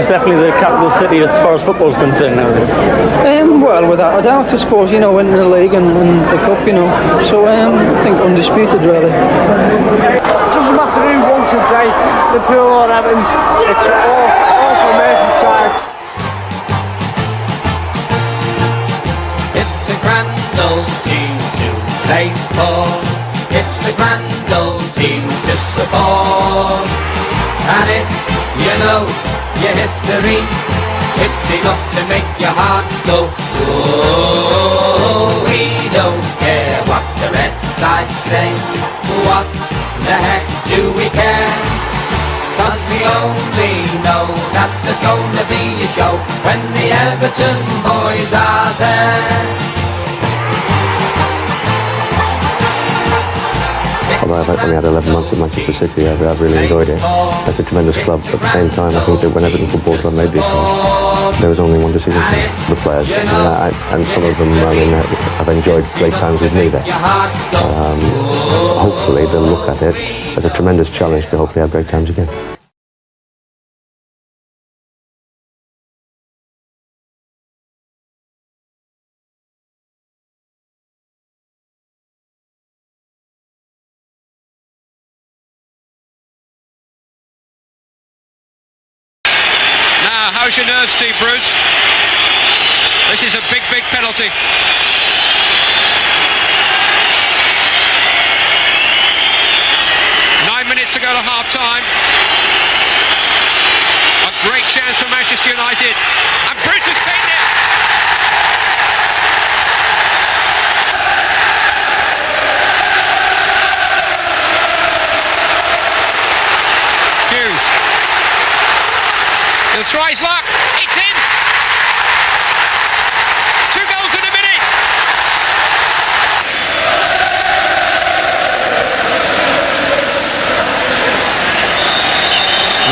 is definitely the capital city as far as football is concerned nowadays. Well, without a doubt, I suppose, you know, winning the league and the cup, you know. So I think undisputed, really. It doesn't matter who won today, Liverpool or Everton, it's all for Merseypride. It's a grand old team to play for. It's a grand old team to support. And if you know your history, it's enough to make your heart go, oh, we don't care what the red side say. What the heck do we care? 'Cause we only know that there's gonna be a show when the Everton boys are there. Although I've only had 11 months at Manchester City, I've really enjoyed it. It's a tremendous club, but at the same time I think that when Everton football club made this club, there was only one decision for the players, and some of them, I mean, have enjoyed great times with me there. Hopefully they'll look at it as a tremendous challenge to hopefully have great times again. How's your nerves, Steve Bruce? This is a big, big penalty. 9 minutes to go to half-time. A great chance for Manchester United. And Bruce has kicked it! Hughes. He'll try his luck. It's in! 2 goals in a minute!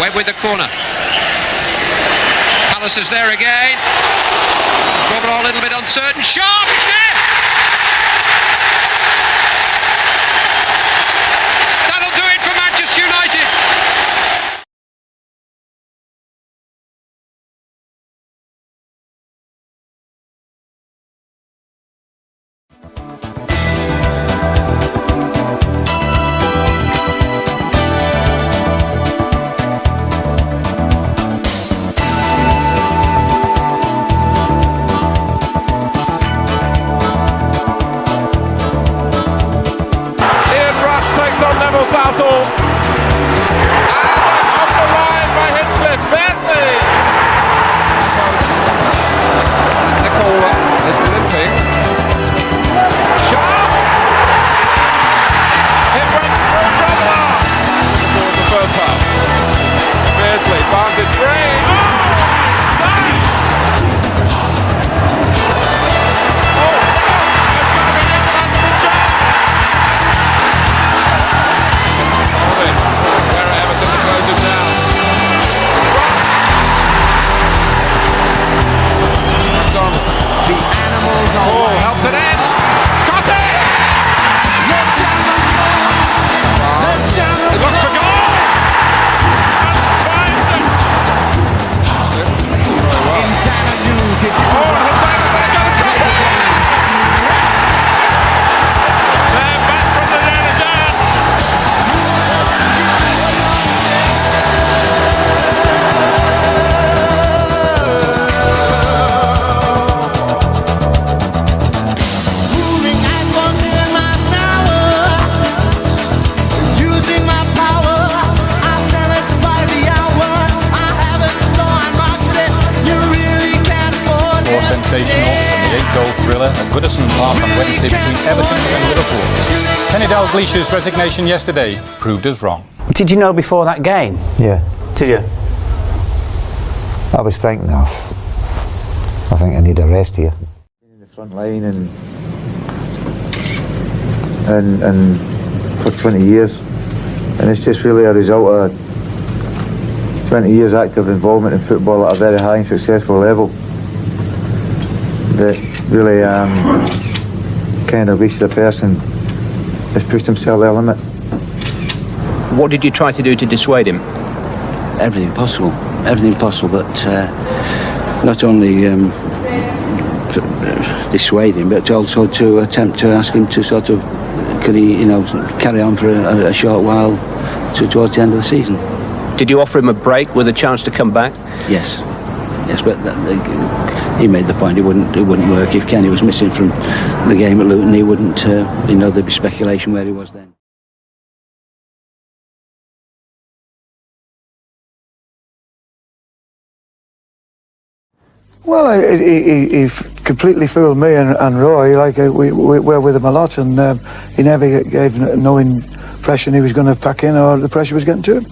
Webb with the corner. Palace is there again. Robert a little bit uncertain. Sharp! It's there! That'll do it for Manchester United! Southall, and off the line by Hinchliffe, Beardsley. Nicol is limping. Sharp! It went through Rotherham. For the first half. Beardsley finds it free. Sensational than the 8-goal thriller at Goodison Park on Wednesday between Everton and Liverpool. Kenny Dalglish's resignation yesterday proved us wrong. Did you know before that game? Yeah. Did you? I was thinking I think I need a rest here. In the front line and for 20 years, and it's just really a result of 20 years active involvement in football at a very high and successful level. That really kind of reached the person has pushed himself to the limit. What did you try to do to dissuade him? everything possible, but not only dissuade him, but also to attempt to ask him to sort of, could he, carry on for a short while towards the end of the season. Did you offer him a break with a chance to come back? Yes, but he made the point it wouldn't work. If Kenny was missing from the game at Luton, he wouldn't. There'd be speculation where he was then. Well, he completely fooled me and Roy. Like we were with him a lot, and he never gave no impression he was going to pack in or the pressure was getting to him.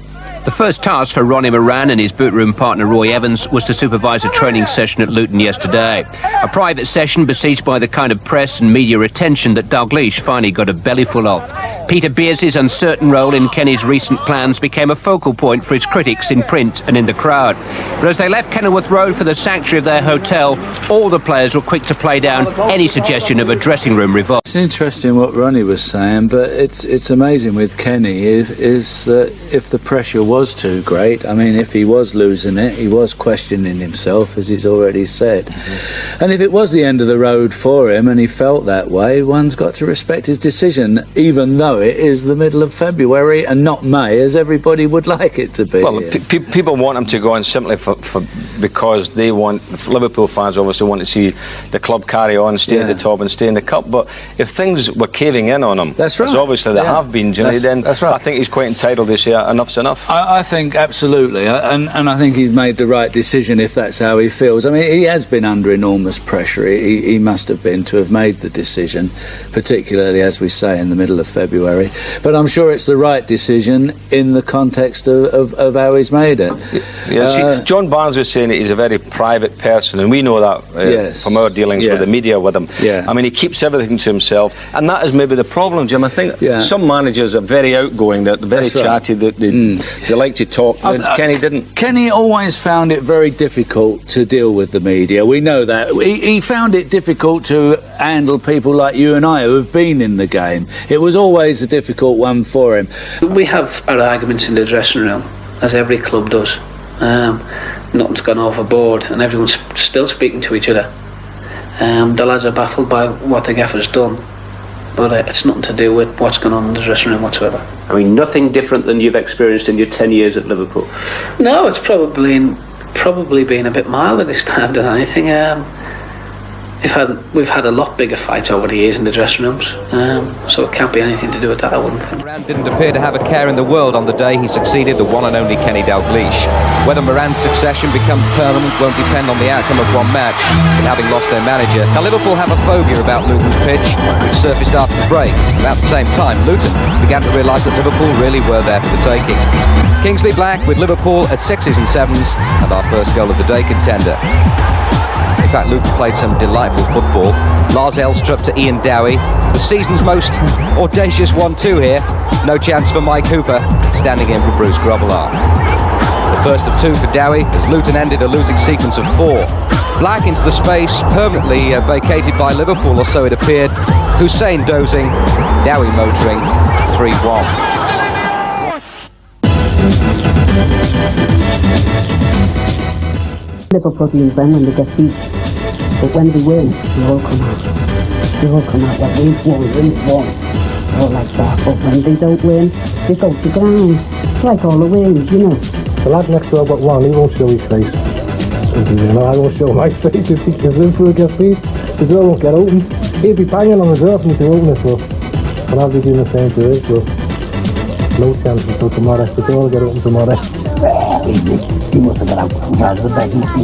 The first task for Ronnie Moran and his boot room partner Roy Evans was to supervise a training session at Luton yesterday. A private session besieged by the kind of press and media attention that Dalglish finally got a bellyful of. Peter Beers's uncertain role in Kenny's recent plans became a focal point for his critics in print and in the crowd. But as they left Kenilworth Road for the sanctuary of their hotel, all the players were quick to play down any suggestion of a dressing room revolt. It's interesting what Ronnie was saying, but it's amazing with Kenny is that if the pressure was too great, I mean, if he was losing it, he was questioning himself, as he's already said. And if it was the end of the road for him and he felt that way, one's got to respect his decision, even though it is the middle of February and not May, as everybody would like it to be. Well, people want him to go on simply because they want, Liverpool fans obviously want to see the club carry on, stay at the top and stay in the cup. But if things were caving in on him, that's right, as obviously they have been, then that's right. I think he's quite entitled to say enough's enough. I think absolutely, and I think he's made the right decision if that's how he feels. I mean, he has been under enormous pressure. He must have been to have made the decision, particularly, as we say, in the middle of February. But I'm sure it's the right decision in the context of how he's made it. Yes, John Barnes was saying that he's a very private person, and we know that from our dealings with the media with him. I mean, he keeps everything to himself, and that is maybe the problem, Jim. I think some managers are very outgoing, they're very chatty, they like to talk. Kenny didn't. Kenny always found it very difficult to deal with the media. We know that. He found it difficult to handle people like you and I who have been in the game. It was always a difficult one for him. We have our arguments in the dressing room, as every club does. Nothing's gone overboard and everyone's still speaking to each other. The lads are baffled by what the gaffer's done, but it's nothing to do with what's going on in the dressing room whatsoever. I mean, nothing different than you've experienced in your 10 years at Liverpool? No, it's probably been a bit milder this time than anything. We've had a lot bigger fights over the years in the dressing rooms, so it can't be anything to do with that, I wouldn't think. Moran didn't appear to have a care in the world on the day he succeeded the one and only Kenny Dalglish. Whether Moran's succession becomes permanent won't depend on the outcome of one match, with having lost their manager. Now, Liverpool have a phobia about Luton's pitch, which surfaced after the break. About the same time, Luton began to realise that Liverpool really were there for the taking. Kingsley Black with Liverpool at 6s and 7s, and our first goal of the day contender. In fact, Luton played some delightful football. Lars Elstrup to Ian Dowie. The season's most audacious 1-2 here. No chance for Mike Hooper, standing in for Bruce Grobbelaar. The first of 2 for Dowie as Luton ended a losing sequence of 4. Black into the space, permanently vacated by Liverpool, or so it appeared. Hussein dozing, Dowie motoring, 3-1. Liverpool teams then when they get beat, but when they win, they all come out. They all come out like we've won, all like that. But when they don't win, they go to ground. It's like all the wins, you know. The lad next door but one, he won't show his face. I won't show my face if Liverpool gets beat. The door won't get open. He'll be banging on the door for me to open it, but I'll be doing the same to it, so no chance until tomorrow. The door will get open tomorrow. He must have got out of the bed, must he?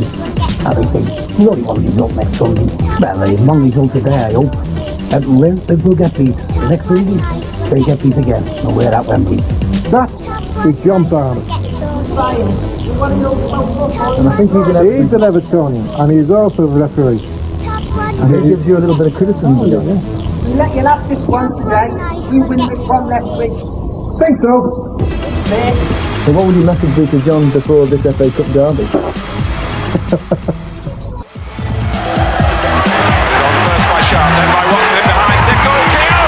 I think the only one he's up next Sunday. Well, as long as he's up today, I hope. Everton win, Liverpool get beat. The next 3 weeks, they get beat again. So we're at Wembley. That is John Barnes. And I think he's an Evertonian, and he's also a referee. And he gives you a little bit of criticism. You'll have this one today. You win this one next week. Think so. So what would your message be to John before this FA Cup derby? First by Sharp, then by Watson in behind. Nicole Keogh!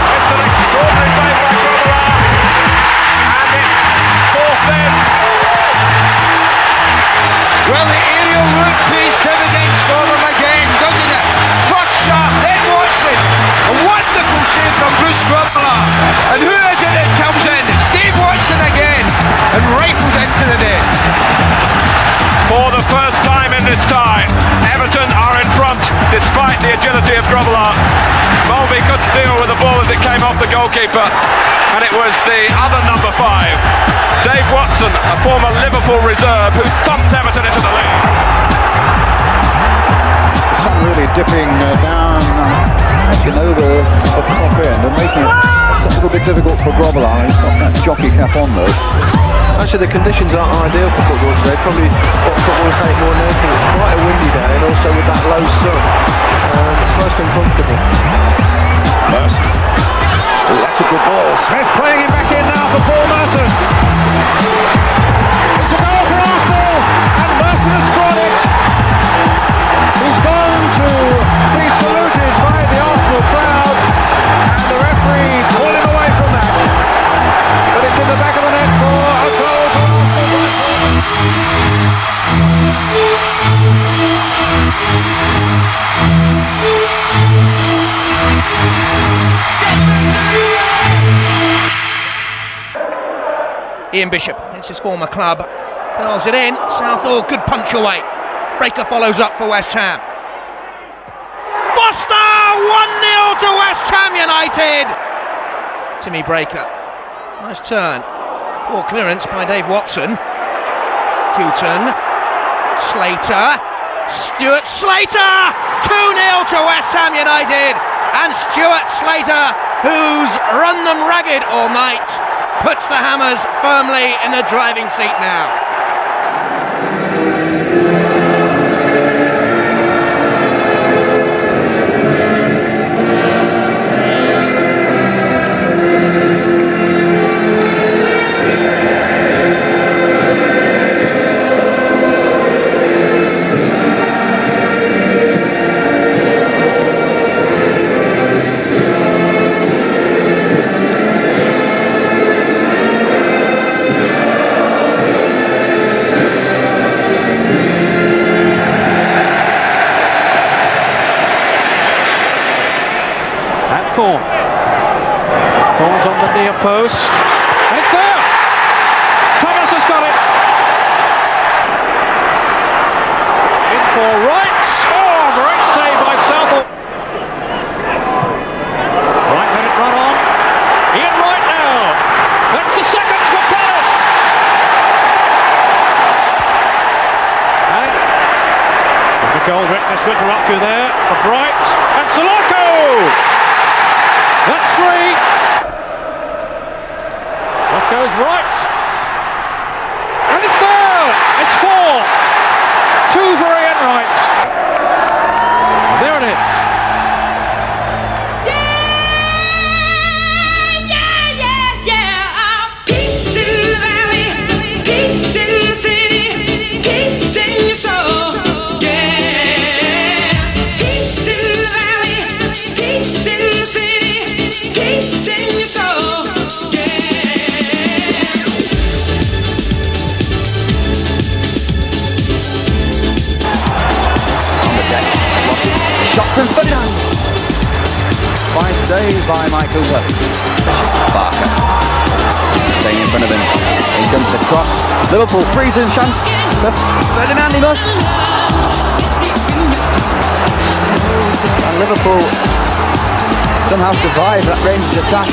It's an extraordinary save by Rotherham. And it's 4th then. Grobbelaar. Mulvey couldn't deal with the ball as it came off the goalkeeper, and it was the other number 5, Dave Watson, a former Liverpool reserve, who thumped Everton into the lead. The sun really dipping down, over the top end and making it a little bit difficult for Grobbelaar. He's got that jockey cap on though. Actually, the conditions aren't ideal for football today. Probably what football take more than anything. It's quite a windy day, and also with that low sun, it's most uncomfortable. Merson. Oh, that's a good ball. Smith playing him back in now for Paul Merson. It's a goal for Arsenal, and Merson has scored it. He's going to be saluted by the Arsenal crowd, and the referee pulled him away from that. But it's in the back of the net for a goal for Ian Bishop, it's his former club, curls it in. Southall, good punch away. Breaker follows up for West Ham. Foster, 1-0 to West Ham United. Timmy Breaker, nice turn. Poor clearance by Dave Watson. Houghton, Slater, Stuart Slater, 2-0 to West Ham United. And Stuart Slater, who's run them ragged all night, puts the Hammers firmly in the driving seat now. Thorne's on the near post. And it's there! Thomas has got it! In for Wright. Oh, great save by Southall. Wright let it run on. Ian Wright now. That's the second for Palace. And there's McGoldrick, nice to interrupt you there. For Bright. And Soloko! That's 3. Off goes Wright. And it's there! It's 4. 2 for Ian Wright. And there it is. Peace in the valley, peace in the city, peace in your soul. Yeah. Peace in the valley, peace in the city, peace in your soul. Shot from Ferdinand. Fine save by Mike Cooper. Barker staying in front of him. He comes the cross. Liverpool freezing chance. Ferdinand, he must. And Liverpool somehow survive that Rangers attack.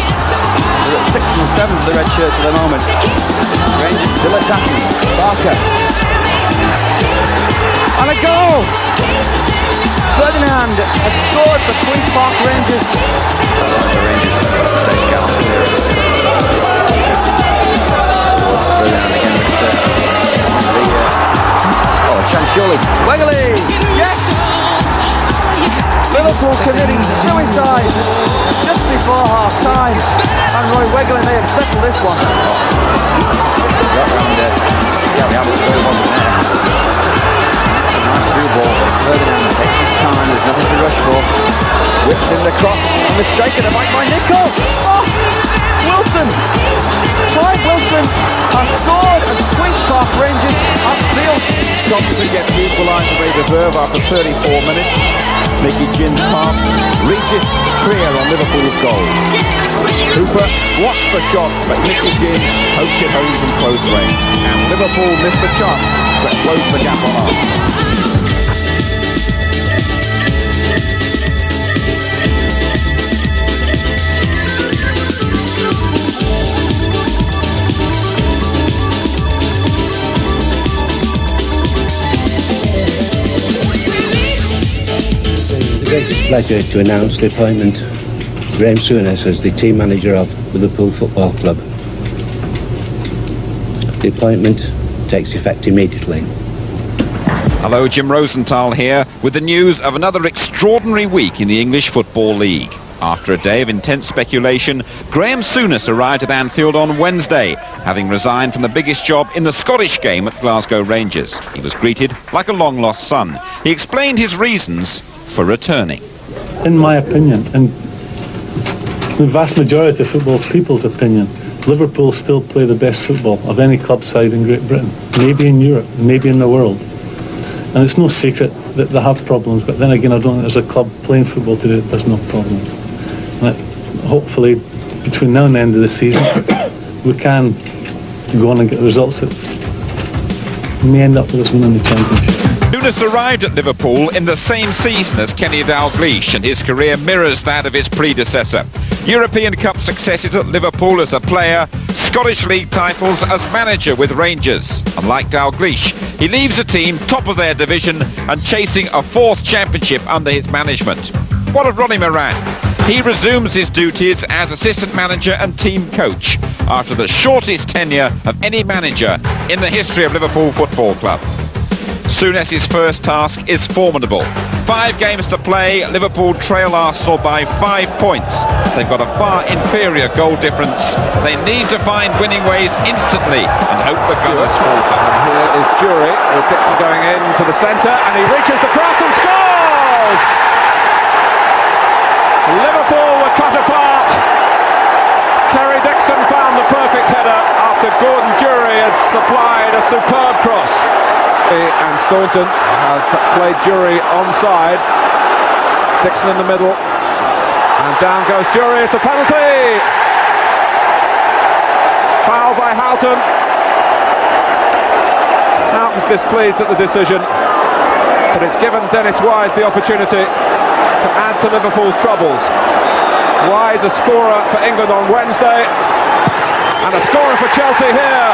They're at 6th and 7th for the red shirts at the moment. Rangers still attacking. Barker. And a goal! Ferdinand has scored for Queen's Park Rangers. The Rangers stay scout clear. Ferdinand again with the chance surely. Wegley! Yes! Liverpool committing suicide just before half time. And Roy Wegley may have settled this one. Got round it. Yeah, we haven't really wasn't there. Nice through ball, but Ferdinand takes his time, there's nothing to rush for. Whips in the cross, and the strike at the back by Nico. Oh! Wilson! Clive Wilson has scored and Queen's Park Rangers have sealed. Thompson gets the equaliser they deserve after 34 minutes. Mickey Gin's pass reaches clear on Liverpool's goal. Cooper blocks the shot, but Mickey Gin hopes it home from close range. And Liverpool missed the chance to close the gap on us. pleasure to announce the appointment of Graham Souness as the team manager of Liverpool Football Club. The appointment takes effect immediately. Hello, Jim Rosenthal here with the news of another extraordinary week in the English Football League. After a day of intense speculation, Graham Souness arrived at Anfield on Wednesday, having resigned from the biggest job in the Scottish game at Glasgow Rangers. He was greeted like a long-lost son. He explained his reasons for returning. In my opinion, and the vast majority of football people's opinion, Liverpool still play the best football of any club side in Great Britain, maybe in Europe, maybe in the world. And it's no secret that they have problems, but then again, I don't think there's a club playing football today that has no problems. And hopefully, between now and the end of the season, we can go on and get results that may end up with us winning the championship. Souness arrived at Liverpool in the same season as Kenny Dalglish, and his career mirrors that of his predecessor. European Cup successes at Liverpool as a player, Scottish League titles as manager with Rangers. Unlike Dalglish, he leaves a team top of their division and chasing a 4th championship under his management. What of Ronnie Moran? He resumes his duties as assistant manager and team coach after the shortest tenure of any manager in the history of Liverpool Football Club. Souness's first task is formidable. 5 games to play, Liverpool trail Arsenal by 5 points. They've got a far inferior goal difference. They need to find winning ways instantly and hope the Gunners falter. And here is Jury with Dixon going into the centre, and he reaches the cross and scores! Liverpool were cut apart. Kerry Dixon found the perfect header after Gordon Jury had supplied a superb cross. And Staunton have played Jury onside. Dixon in the middle, and down goes Jury. It's a penalty. Foul by Houghton. Houghton's displeased at the decision, but it's given Dennis Wise the opportunity to add to Liverpool's troubles. Wise a scorer for England on Wednesday, and a scorer for Chelsea here.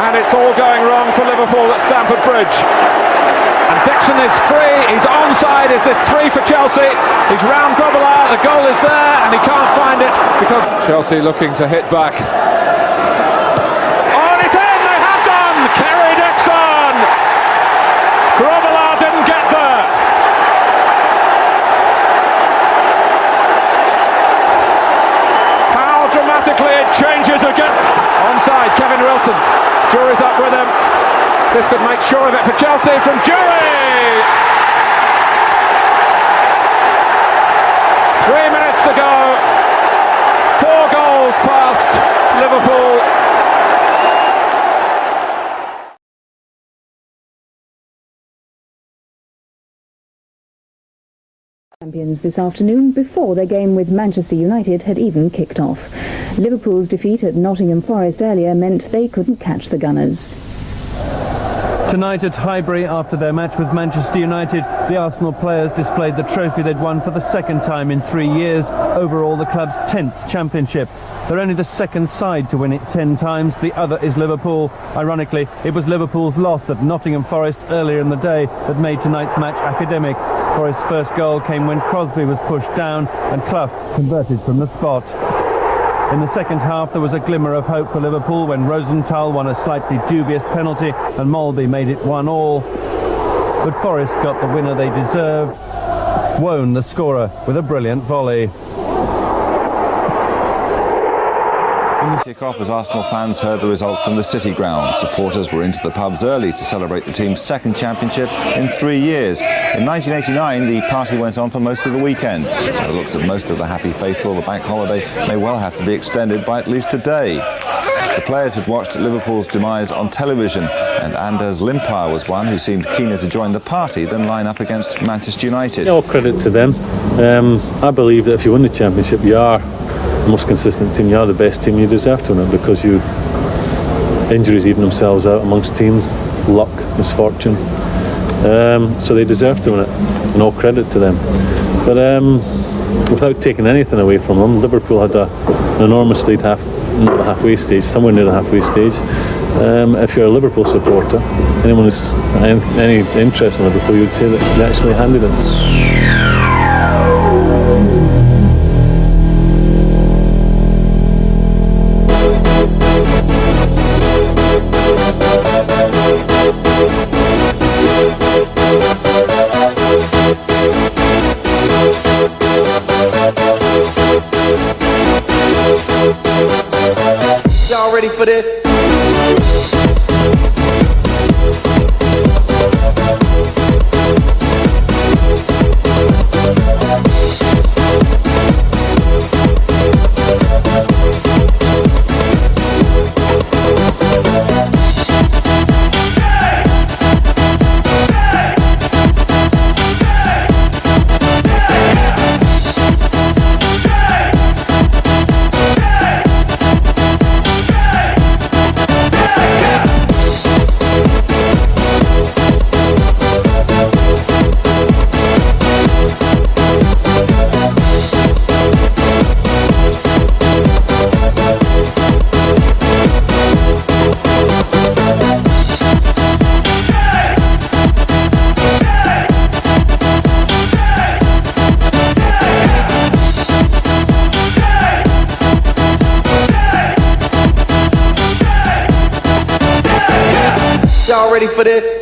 And it's all going wrong for Liverpool at Stamford Bridge. And Dixon is free, he's onside. Is this 3 for Chelsea? He's round Grobbelaar, the goal is there, and he can't find it because Chelsea looking to hit back. Oh, and it's in, they have done! Kerry Dixon! Grobbelaar didn't get there. How dramatically it changes again. Onside, Kevin Wilson. Jury's up with him. This could make sure of it for Chelsea from Jury! 3 minutes to go. 4 goals past Liverpool. Champions this afternoon before their game with Manchester United had even kicked off. Liverpool's defeat at Nottingham Forest earlier meant they couldn't catch the Gunners. Tonight at Highbury, after their match with Manchester United, the Arsenal players displayed the trophy they'd won for the 2nd time in 3 years, overall the club's 10th championship. They're only the 2nd side to win it 10 times, the other is Liverpool. Ironically, it was Liverpool's loss at Nottingham Forest earlier in the day that made tonight's match academic. Forest's first goal came when Crosby was pushed down and Clough converted from the spot. In the second half, there was a glimmer of hope for Liverpool when Rosenthal won a slightly dubious penalty and Molby made it 1-1. But Forest got the winner they deserved. Wone, the scorer, with a brilliant volley. In the kick-off, as Arsenal fans heard the result from the City ground, supporters were into the pubs early to celebrate the team's 2nd championship in 3 years. In 1989, the party went on for most of the weekend. By the looks of most of the happy faithful, the bank holiday may well have to be extended by at least a day. The players had watched Liverpool's demise on television, and Anders Limpar was one who seemed keener to join the party than line up against Manchester United. All credit to them. I believe that if you win the championship, you are the most consistent team, you are the best team, you deserve to win it, because injuries even themselves out amongst teams, luck, misfortune. So they deserve to win it, and all credit to them. But without taking anything away from them, Liverpool had an enormous lead, not the halfway stage, somewhere near the halfway stage. If you're a Liverpool supporter, anyone who's any interest in Liverpool, you would say that they actually handed it. Y'all ready for this? Y'all ready for this?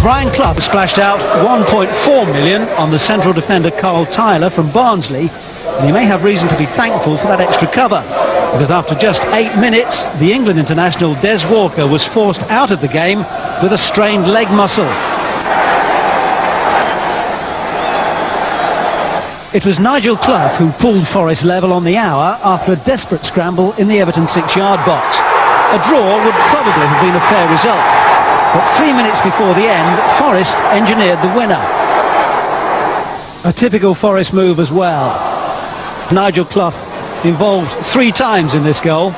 Brian Clough splashed out £1.4 million on the central defender Carl Tyler from Barnsley, and he may have reason to be thankful for that extra cover, because after just 8 minutes, the England international Des Walker was forced out of the game with a strained leg muscle. It was Nigel Clough who pulled Forest level on the hour after a desperate scramble in the Everton 6-yard box. A draw would probably have been a fair result. But 3 minutes before the end, Forest engineered the winner. A typical Forest move as well. Nigel Clough involved 3 times in this goal.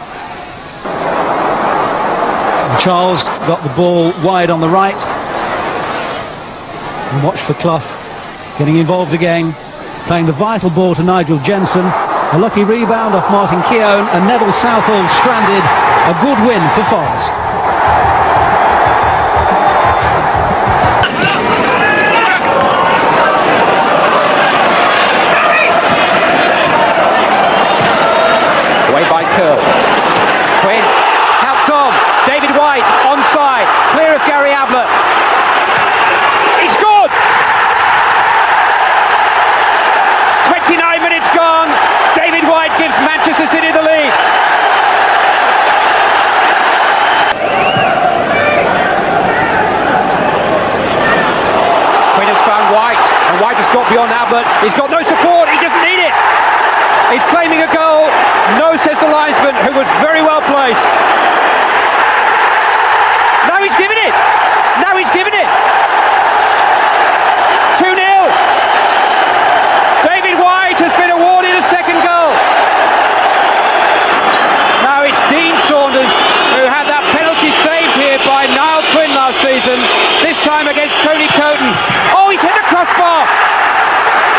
And Charles got the ball wide on the right. And watch for Clough getting involved again, playing the vital ball to Nigel Jensen. A lucky rebound off Martin Keown, and Neville Southall stranded. A good win for Forest. Quinn, helped on, David White, onside, clear of Gary Ablett. He scored! 29 minutes gone, David White gives Manchester City the lead. Quinn has found White, and White has got beyond Ablett. He's got no support, he doesn't need it. He's claiming a goal, no says the linesman, who was very well placed. Now he's given it. Now he's given it. 2-0. David White has been awarded a second goal. Now it's Dean Saunders, who had that penalty saved here by Niall Quinn last season, this time against Tony Coton. Oh, he's hit the crossbar.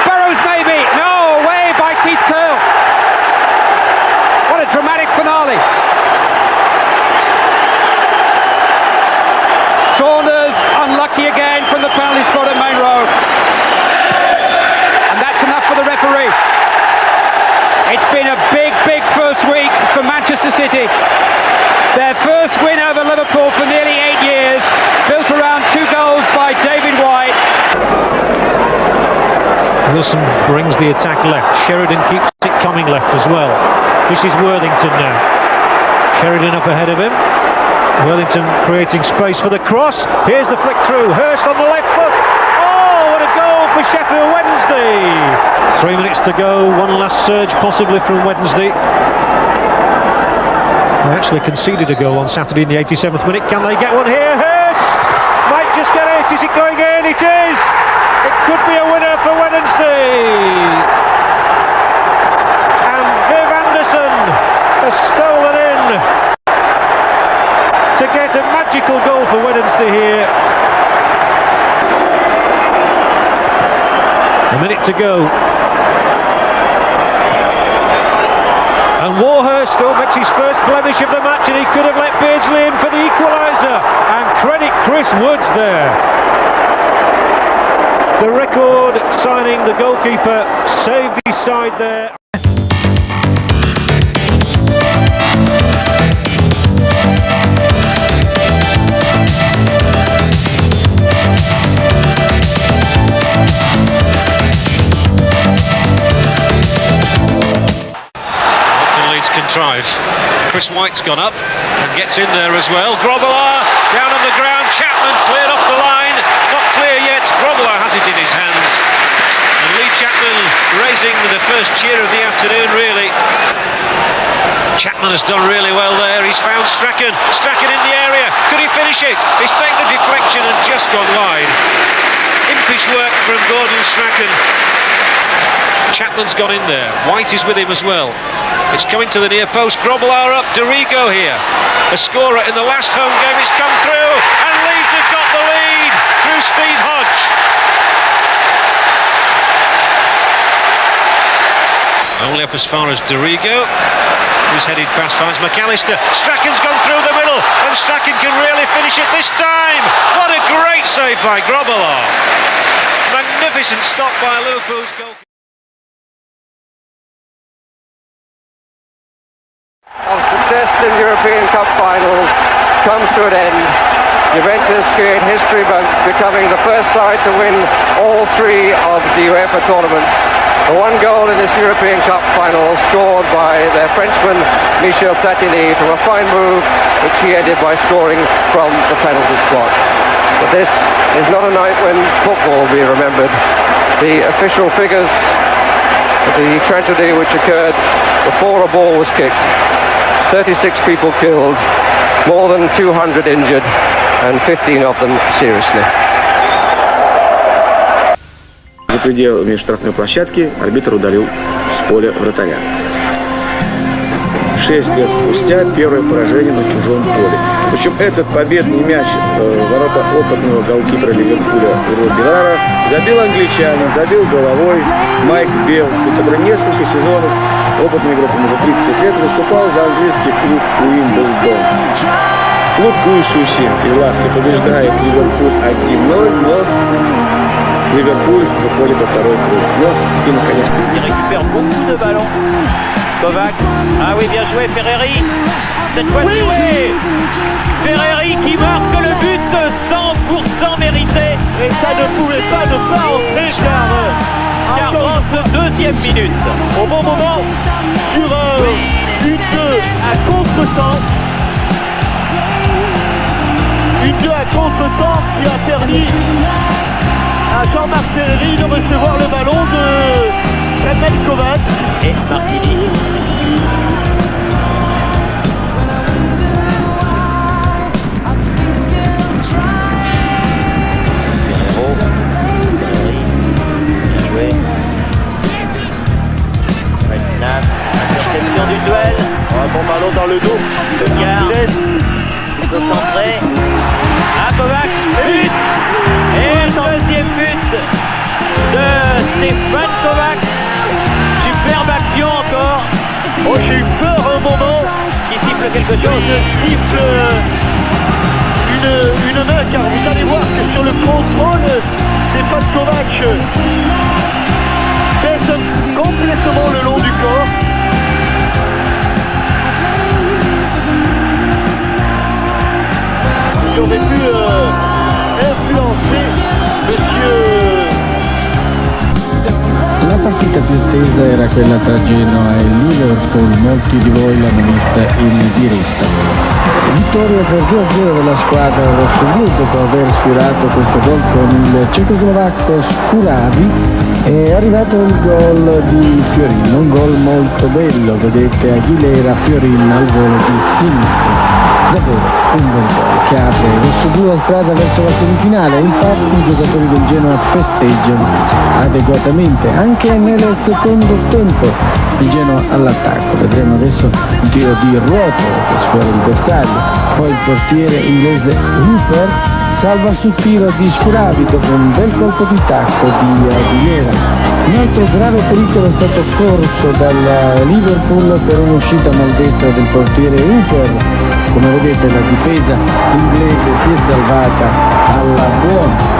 Burrows maybe. No, away by Keith Curle. What a dramatic finale. Saunders unlucky again from the penalty spot at Main Road. And that's enough for the referee. It's been a big first week for Manchester City. Their first win over Liverpool for nearly 8 years, built around 2 goals by David White. Wilson brings the attack left. Sheridan keeps it coming left as well. This is Worthington now. Sheridan up ahead of him. Worthington creating space for the cross. Here's the flick through. Hurst on the left foot. Oh, what a goal for Sheffield Wednesday. 3 minutes to go. One last surge possibly from Wednesday. They actually conceded a goal on Saturday in the 87th minute. Can they get one here? Hurst might just get it. Is it going in? It is. It could be a winner for Wednesday. And Viv Anderson has stolen in to get a magical goal for Wednesday here. A minute to go. And Warhurst makes his first blemish of the match, and he could have let Beardsley in for the equaliser. And credit Chris Woods there. The record signing, the goalkeeper saved his side there. Contrive. Chris White's gone up and gets in there as well. Grobbelaar down on the ground. Chapman cleared off the line. Not clear yet. Grobbelaar has it in his hands. And Lee Chapman raising the first cheer of the afternoon, really. Chapman has done really well there. He's found Strachan. Strachan in the area. Could he finish it? He's taken a deflection and just gone wide. Impish work from Gordon Strachan. Chapman's gone in there. White is with him as well. It's coming to the near post. Grobbelaar up. Dorigo here. A scorer in the last home game. It's come through. And Leeds have got the lead through Steve Hodge. Only up as far as Dorigo, who's headed past finds McAllister. Strachan's gone through the middle, and Strachan can really finish it this time. What a great save by Grobbelaar. Magnificent stop by Liverpool's goalkeeper. Of success in European Cup finals comes to an end. Juventus create history by becoming the first side to win all 3 of the UEFA tournaments. The 1 goal in this European Cup final scored by their Frenchman Michel Platini from a fine move which he ended by scoring from the penalty spot. But this is not a night when football will be remembered. The official figures of the tragedy which occurred before a ball was kicked. 36 people killed, more than 200 injured, and 15 of them seriously. За пределами штрафной площадки арбитр удалил с поля вратаря. 6 лет спустя первое поражение на чужом поле. Причем этот победный мяч ворота опытного голкипера Ливерпуля Белара забил англичанин, забил головой Майк Белл, который несколько сезонов, опытный игрок, уже 30 лет, выступал за английский клуб Уимблдон. Клуб Уишуси и Лахти побеждает Ливерпуль 1-0, но Liverpool выходит во второй круг. Но и наконец-то. Il récupère beaucoup de ballons. Kovac. Ah oui, bien joué Ferreri. Cette fois-ci, oui. Ferreri qui marque le but 100% mérité. Et ça ne pouvait pas ne pas entrer car dans cette deuxième minute. Au bon moment, sur une 2 à contre-temps. Une 2 à contre-temps qui a permis à Jean-Marc Ferreri de recevoir le ballon de Kovac et Martini. quelque chose, siffle une main, car vous allez voir que sur le contrôle, Stéphane Kovac pèse complètement le long du corps. Il aurait pu influencer monsieur. La partita più tesa era quella tra Genoa e Liverpool, molti di voi l'hanno vista in diretta. Vittoria per 2-0 della squadra rossoblu dopo aver sfiorato questo gol con il cecoslovacco Scuravi. È arrivato il gol di Fiorin, un gol molto bello, vedete Aguilera, Fiorin al volo di sinistro. Davvero un bel gol che apre rossoblu la strada verso la semifinale. Infatti i giocatori del Genoa festeggiano adeguatamente anche nel secondo tempo. Il Genoa all'attacco, vedremo adesso un tiro di ruoto che sfiora l'avversario, poi il portiere inglese Hooper salva sul tiro di Scuravi dopo un bel colpo di tacco di Aguilera. Un altro grave pericolo è stato corso dal Liverpool per un'uscita maldestra del portiere Hooper. Come vedete la difesa inglese si è salvata alla buona.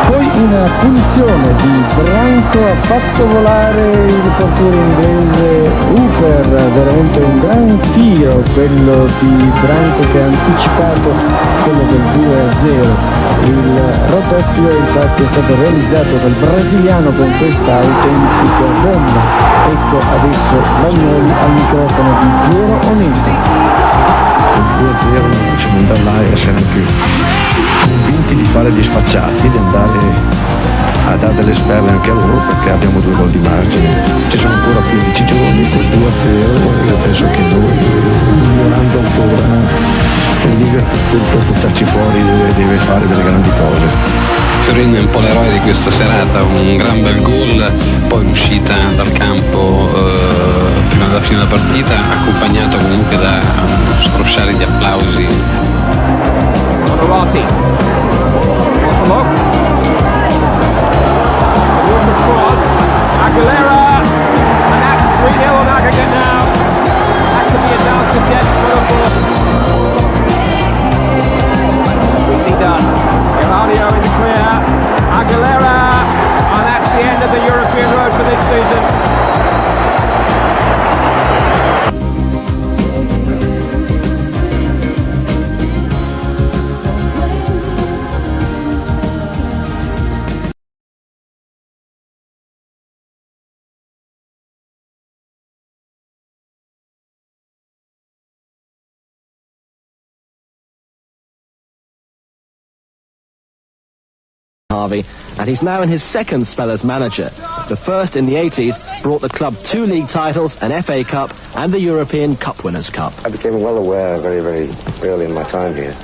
Poi una punizione di Branco ha fatto volare il portiere inglese Hooper, veramente un gran tiro quello di Branco che ha anticipato quello del 2-0. Il raddoppio infatti è stato realizzato dal brasiliano con questa autentica bomba. Ecco adesso Bagnoli al microfono di Piero Onetti. Il 2-0 ci andare là e essere più convinti di fare gli sfacciati, di andare a dare delle sperle anche a loro, perché abbiamo 2 gol di margine e sono ancora 15 giorni col 2-0. Io penso che noi, migliorando ancora, il Liverpool per buttarci fuori deve fare delle grandi cose. Fiorin è un po' l'eroe di questa serata, un gran bel gol, poi l'uscita dal campo prima della fine della partita, accompagnato comunque da scrosciare di applausi. Rossi. Aguilera, and that's 3-0 back again now. That could be a down to death for Liverpool. Sweetly done. Iradio in the clear. Aguilera, and that's the end of the European road for this season. Harvey, and he's now in his second spell as manager. The first in the 80s brought the club 2 league titles, an FA Cup and the European Cup Winners' Cup. I became well aware very, very early in my time here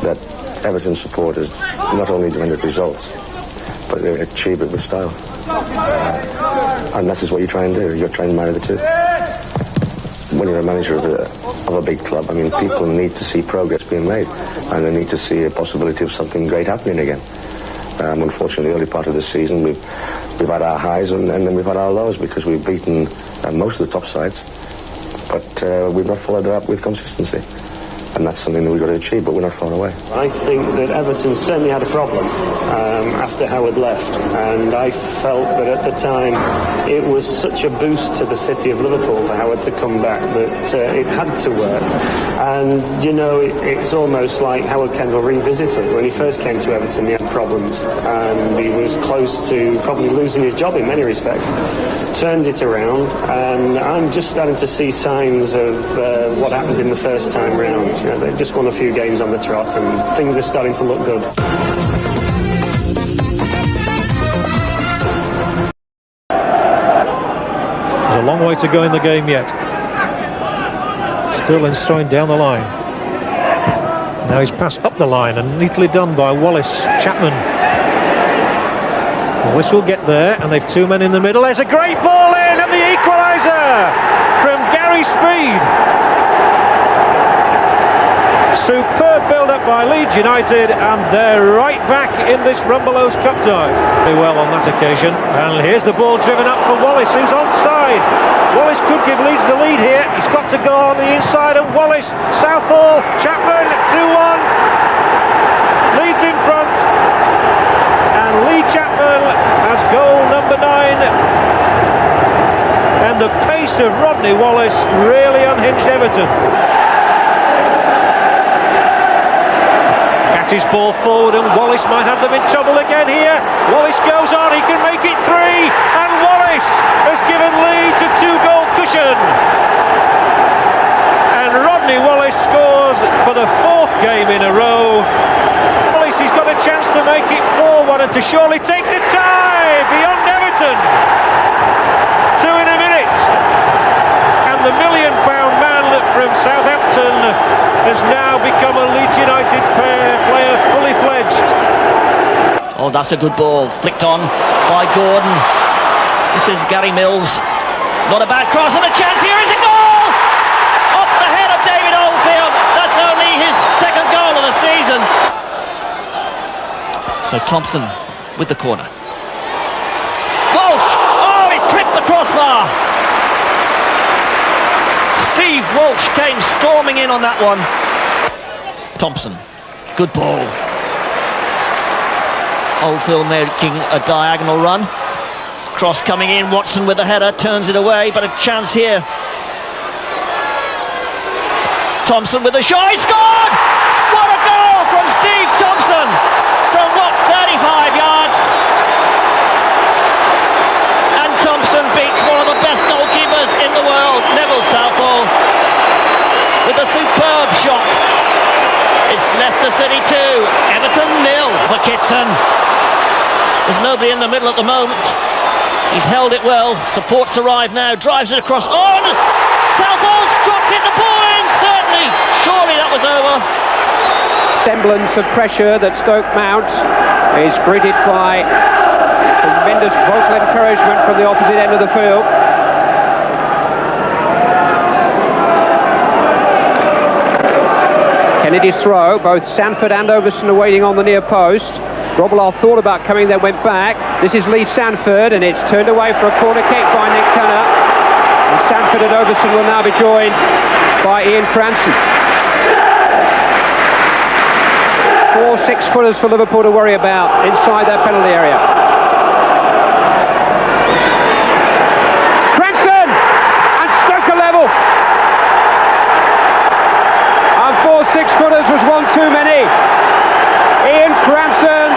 that Everton supporters not only demanded results, but they achieved it with style. And that is what you try and do. You're trying to marry the two. When you're a manager of a big club, I mean, people need to see progress being made, and they need to see a possibility of something great happening again. Unfortunately, the early part of the season, we've had our highs and then we've had our lows because we've beaten most of the top sides, but we've not followed it up with consistency. And that's something that we've got to achieve, but we're not far away. I think that Everton certainly had a problem after Howard left, and I felt that at the time it was such a boost to the city of Liverpool for Howard to come back that it had to work. And, you know, it's almost like Howard Kendal revisited. When he first came to Everton, he had problems, and he was close to probably losing his job in many respects. Turned it around, and I'm just starting to see signs of what happened in the first time round. You know, they've just won a few games on the trot and things are starting to look good. There's a long way to go in the game yet. Still throwing down the line. Now he's passed up the line and neatly done by Wallace Chapman. Wallace will get there, and they've 2 men in the middle. There's a great ball in, and the equaliser from Gary Speed. Superb build-up by Leeds United, and they're right back in this Rumbelows Cup tie. Very well on that occasion, and here's the ball driven up for Wallace, who's onside. Wallace could give Leeds the lead here. He's got to go on the inside of Wallace. Southall, Chapman, 2-1. Leeds in front, and Lee Chapman has goal number 9. And the pace of Rodney Wallace really unhinged Everton. His ball forward, and Wallace might have them in trouble again here. Wallace goes on, he can make it 3, and Wallace has given Leeds a 2-goal cushion. And Rodney Wallace scores for the 4th game in a row. Wallace, he's got a chance to make it 4-1 and to surely take the tie beyond Everton. 2 in a minute. And the £1 million man from Southampton has now become a Leeds United player fully fledged. Oh, that's a good ball, flicked on by Gordon. This is Gary Mills. Not a bad cross, and a chance here is a goal! Off the head of David Oldfield. That's only his 2nd goal of the season. So Thompson with the corner. Walsh! Oh, he clipped the crossbar. Steve Walsh came storming in on that one. Thompson, good ball. Oldfield making a diagonal run. Cross coming in, Watson with the header, turns it away, but a chance here. Thompson with the shot, he scored! What a goal from Steve Thompson! From what, 35 yards? And Thompson beats one of the best goalkeepers in the world, Neville Southall, with a superb shot. It's Leicester City 2, Everton 0 for Kitson. There's nobody in the middle at the moment. He's held it well, supports arrive now, drives it across, on! Southall's dropped it, the ball in, certainly, surely that was over. Semblance of pressure that Stoke mount is greeted by tremendous vocal encouragement from the opposite end of the field. Kennedy's throw, both Sanford and Overson are waiting on the near post. Grobbelaar thought about coming, then went back. This is Lee Sanford, and it's turned away for a corner kick by Nick Tanner. And Sanford and Overson will now be joined by Ian Cranston. 4 6-footers for Liverpool to worry about inside their penalty area. Cranston! And Stoke are level! And 4 6-footers was one too many. Ian Cranston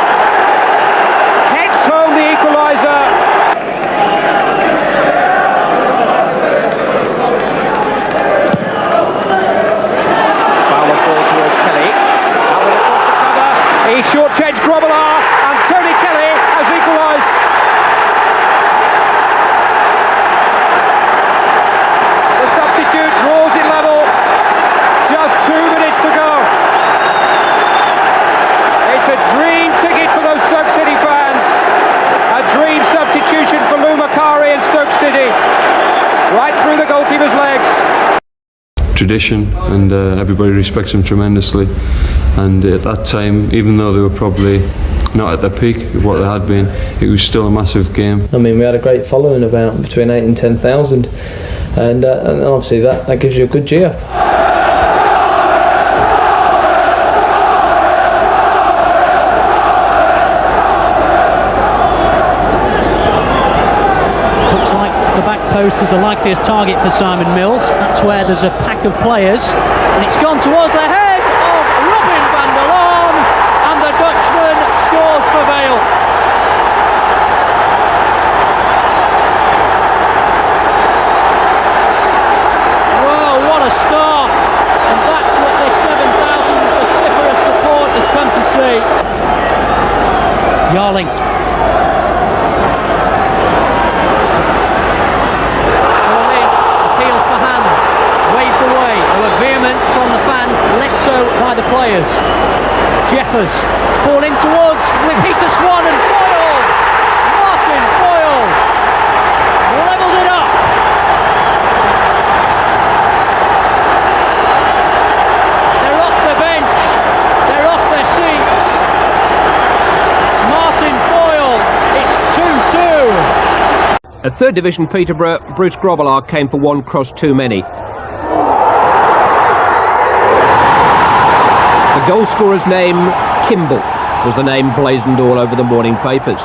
heads home the equaliser. Fowler ball towards Kelly. Howard across the cover. He short-changed Grobbelaar, and Tony Kelly has equalised. The substitute draws it level. Just 2 minutes to go. It's a dream ticket for those Stoke City fans. A dream substitution for Lou Macari and Stoke City. Right through the goalkeeper's legs. Tradition, and everybody respects them tremendously. And at that time, even though they were probably not at the peak of what they had been, it was still a massive game. I mean, we had a great following, about between 8,000 and 10,000, and obviously that gives you a good cheer. Post is the likeliest target for Simon Mills. That's where there's a pack of players, and it's gone towards the head of Robin van der Laan, and the Dutchman scores for Vale. Well, what a start, and that's what this 7,000 vociferous support has come to see. Yarling. Away. They were vehement from the fans, less so by the players. Jeffers, ball in towards with Peter Swan, and Boyle! Martin Boyle levelled it up. They're off the bench. At 3rd Division Peterborough, Bruce Grobbelaar came for one cross too many. The goal scorer's name, Kimball, was the name blazoned all over the morning papers.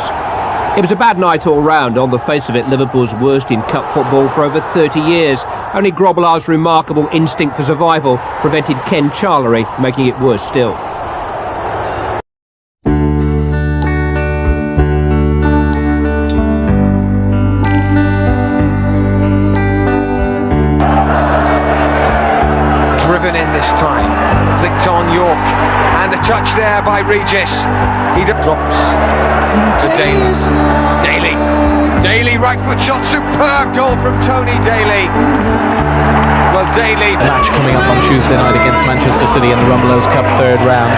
It was a bad night all round. On the face of it, Liverpool's worst in cup football for over 30 years. Only Grobbelaar's remarkable instinct for survival prevented Ken Charlery making it worse still. Driven in this time, flicked on York, and a touch there by Regis. He drops to Daly. Daly, right foot shot, superb goal from Tony Daly. Well, Daly. Match coming up on Tuesday night against Manchester City in the Rumbelows Cup 3rd round.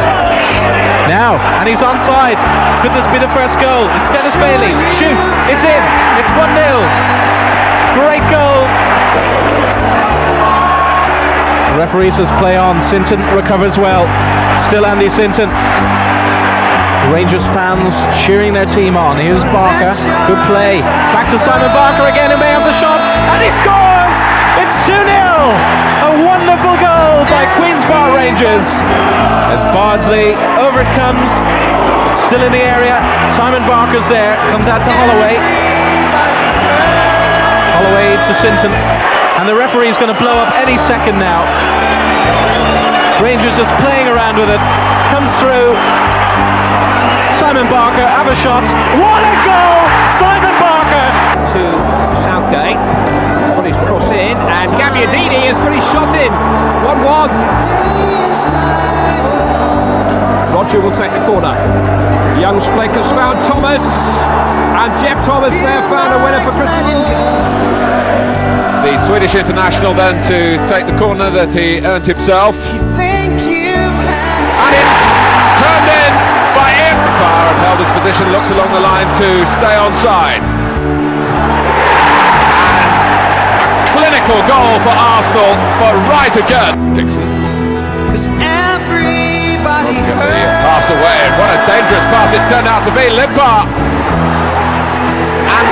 Now, and he's onside. Could this be the first goal? It's Dennis Bailey, shoots, it's in, it's 1-0. Great goal. The referee says play on. Sinton recovers well. Still Andy Sinton. Rangers fans cheering their team on. Here's Barker. Good play. Back to Simon Barker again, who may have the shot. And he scores! It's 2-0! A wonderful goal by Queen's Park Rangers. As Bardsley, over it comes. Still in the area. Simon Barker's there. Comes out to Holloway. Holloway to Sinton. And the referee's going to blow up any second now. Rangers just playing around with it. Comes through. Simon Barker, have a shot. What a goal! Simon Barker! To Southgate. Put his cross in. And Gabbiadini has got his shot in. 1-1. Roger will take the corner. Young's flick has found Thomas. And Jeff Thomas there found a winner for Crystal. The Swedish international then to take the corner that he earned himself. And it's turned in by Limpar and held his position, looked along the line to stay onside. And a clinical goal for Arsenal for right again. Dixon. Pass away, and what a dangerous pass it's turned out to be. Limpar. And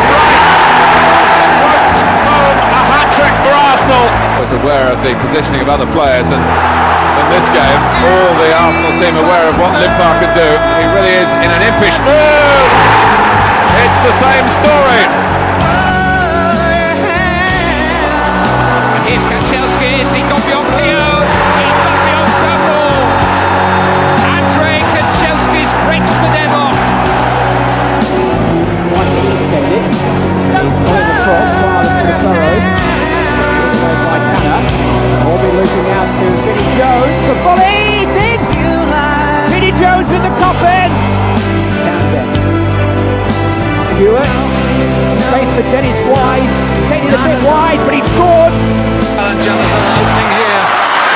for Arsenal. I was aware of the positioning of other players, and in this game all the Arsenal team aware of what Limpar can do. He really is in an impish mood. It's the same story. And here's Kanchelskis, he got beyond Leo, he got beyond Saville. Andrei Kanchelskis breaks the deadlock. Orby looking out to Vinnie Jones. The volley! It's in! Vinnie Jones with the coffin! Townsend. Stewart. Space for Dennis wide. Taking a bit wide, but he scored! And Jonathan opening here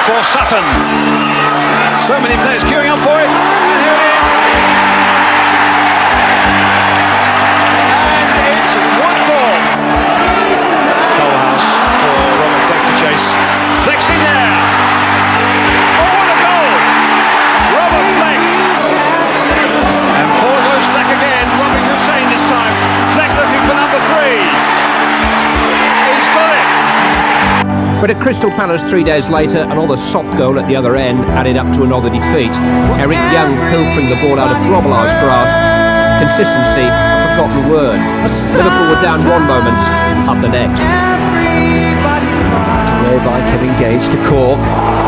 for Sutton. So many players queuing up for it. And here it is. And it's Woodfall. Colehouse for Robert Fleck to chase. Fleck's in there. Oh, what a goal! Robert Fleck. And for goes Fleck again. Robin Hussein this time. Fleck looking for number 3. He's got it. But at Crystal Palace 3 days later, and all the soft goal at the other end added up to another defeat. Eric Young pilfering the ball out of Grobbelaar's grasp. Consistency, a forgotten word. Liverpool were down one moment, up the next. Away by Kevin Gage to Cork.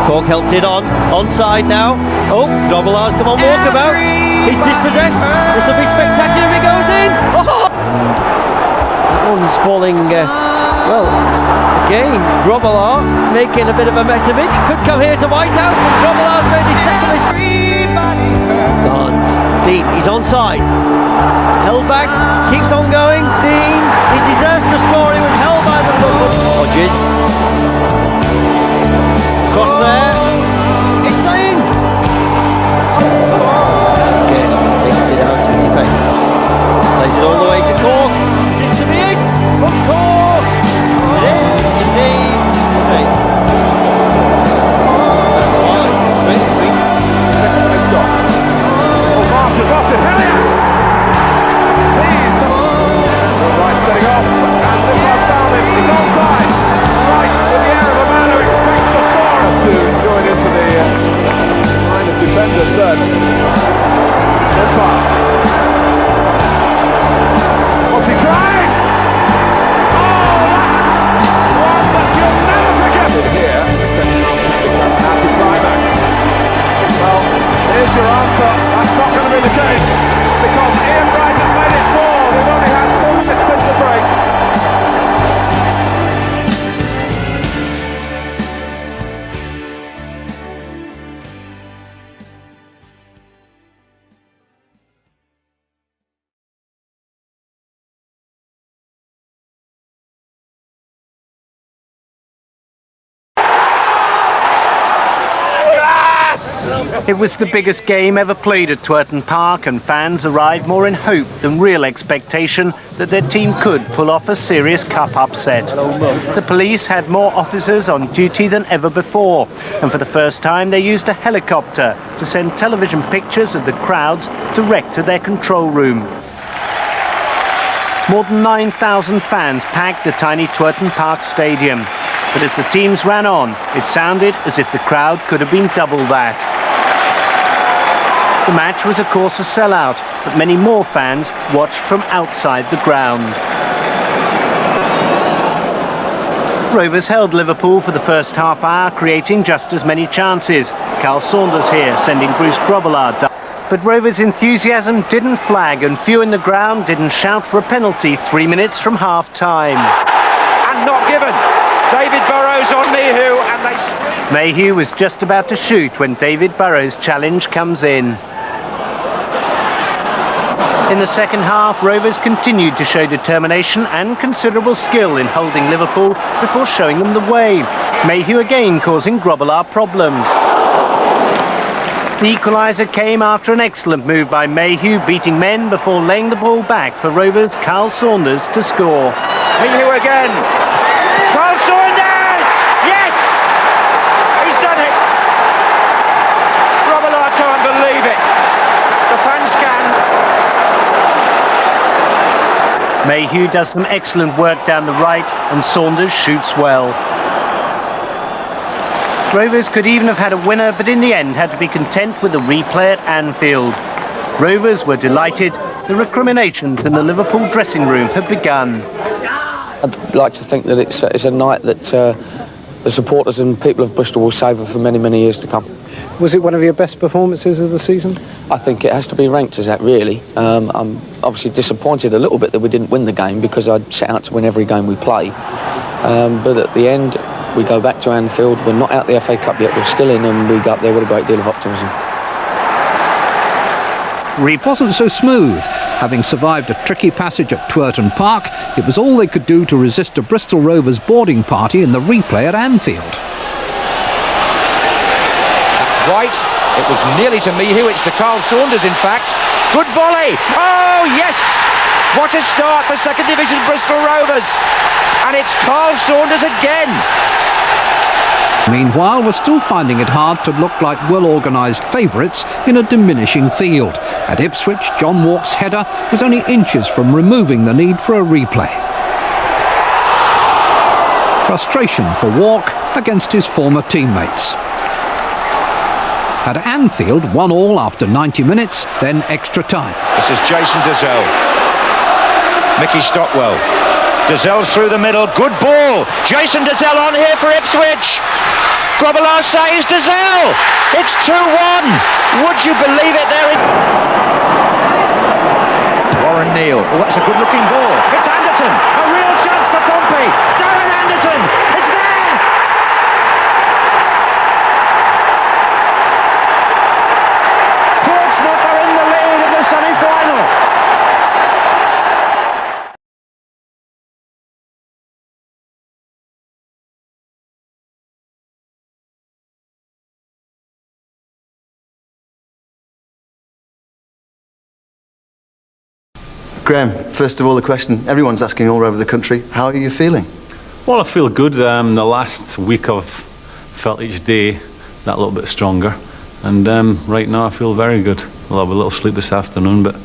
Cork helped it on. Onside now. Oh, Grobbelaar's come on walkabout. He's dispossessed. This will be spectacular if he goes in. Oh! That one's falling, well, again, Grobbelaar making a bit of a mess of it. He could come here to Whitehouse, and Grobbelaar's made his second mistake. Dean, he's onside. Held back, keeps on going. Dean, he deserves to score. He was held by the Liverpool. Hodges. Cross there. It's in. Again, takes it out to defence. Plays it all the way to Cork. This to be it. From Cork. It is indeed straight. That's fine. Straight. Second place stop. Oh, Marsh has lost it. Right, setting off. And It was the biggest game ever played at Twerton Park, and fans arrived more in hope than real expectation that their team could pull off a serious cup upset. The police had more officers on duty than ever before, and for the first time they used a helicopter to send television pictures of the crowds direct to their control room. More than 9,000 fans packed the tiny Twerton Park stadium, but as the teams ran on, it sounded as if the crowd could have been double that. The match was of course a sellout, but many more fans watched from outside the ground. Rovers held Liverpool for the first half hour, creating just as many chances. Carl Saunders here, sending Bruce Grobbelaar down. But Rovers' enthusiasm didn't flag, and few in the ground didn't shout for a penalty 3 minutes from half-time. And not given. David Burrows on Mayhew, and they... Mayhew was just about to shoot when David Burrows' challenge comes in. In the second half, Rovers continued to show determination and considerable skill in holding Liverpool before showing them the way. Mayhew again causing Grobbelaar problems. The equaliser came after an excellent move by Mayhew, beating men before laying the ball back for Rovers' Carl Saunders to score. Mayhew again. Carl Saunders! Yes! He's done it! Grobbelaar can't believe it. The fans can. Mayhew does some excellent work down the right, and Saunders shoots well. Rovers could even have had a winner, but in the end had to be content with a replay at Anfield. Rovers were delighted. The recriminations in the Liverpool dressing room had begun. I'd like to think that it's a night that the supporters and people of Bristol will savour for many, many years to come. Was it one of your best performances of the season? I think it has to be ranked as that, really. I'm obviously disappointed a little bit that we didn't win the game, because I'd set out to win every game we play. But at the end, we go back to Anfield. We're not out the FA Cup yet. We're still in, and we go up there with a great deal of optimism. It wasn't so smooth. Having survived a tricky passage at Twerton Park, it was all they could do to resist a Bristol Rovers boarding party in the replay at Anfield. That's right. It was nearly to Mayhew. It's to Carl Saunders, in fact. Good volley. Oh, yes! What a start for second division Bristol Rovers. And it's Carl Saunders again. Meanwhile, we're still finding it hard to look like well-organised favourites in a diminishing field. At Ipswich, John Walk's header was only inches from removing the need for a replay. Frustration for Walk against his former teammates. At Anfield, 1-1 after 90 minutes, then extra time. This is Jason Dazelle. Mickey Stockwell. Dazelle's through the middle. Good ball. Jason Dazelle on here for Ipswich. Grobbelaar saves Dazelle. It's 2-1. Would you believe it there? Warren Neal. Oh, that's a good-looking ball. It's Anderton. A real chance for Pompey. Darren Anderton. It's there. Portsmouth are in the lead of the semi-final. Graham, first of all, the question everyone's asking all over the country, how are you feeling? Well, I feel good. The last week I've felt each day that little bit stronger, and right now I feel very good. I'll have a little sleep this afternoon, but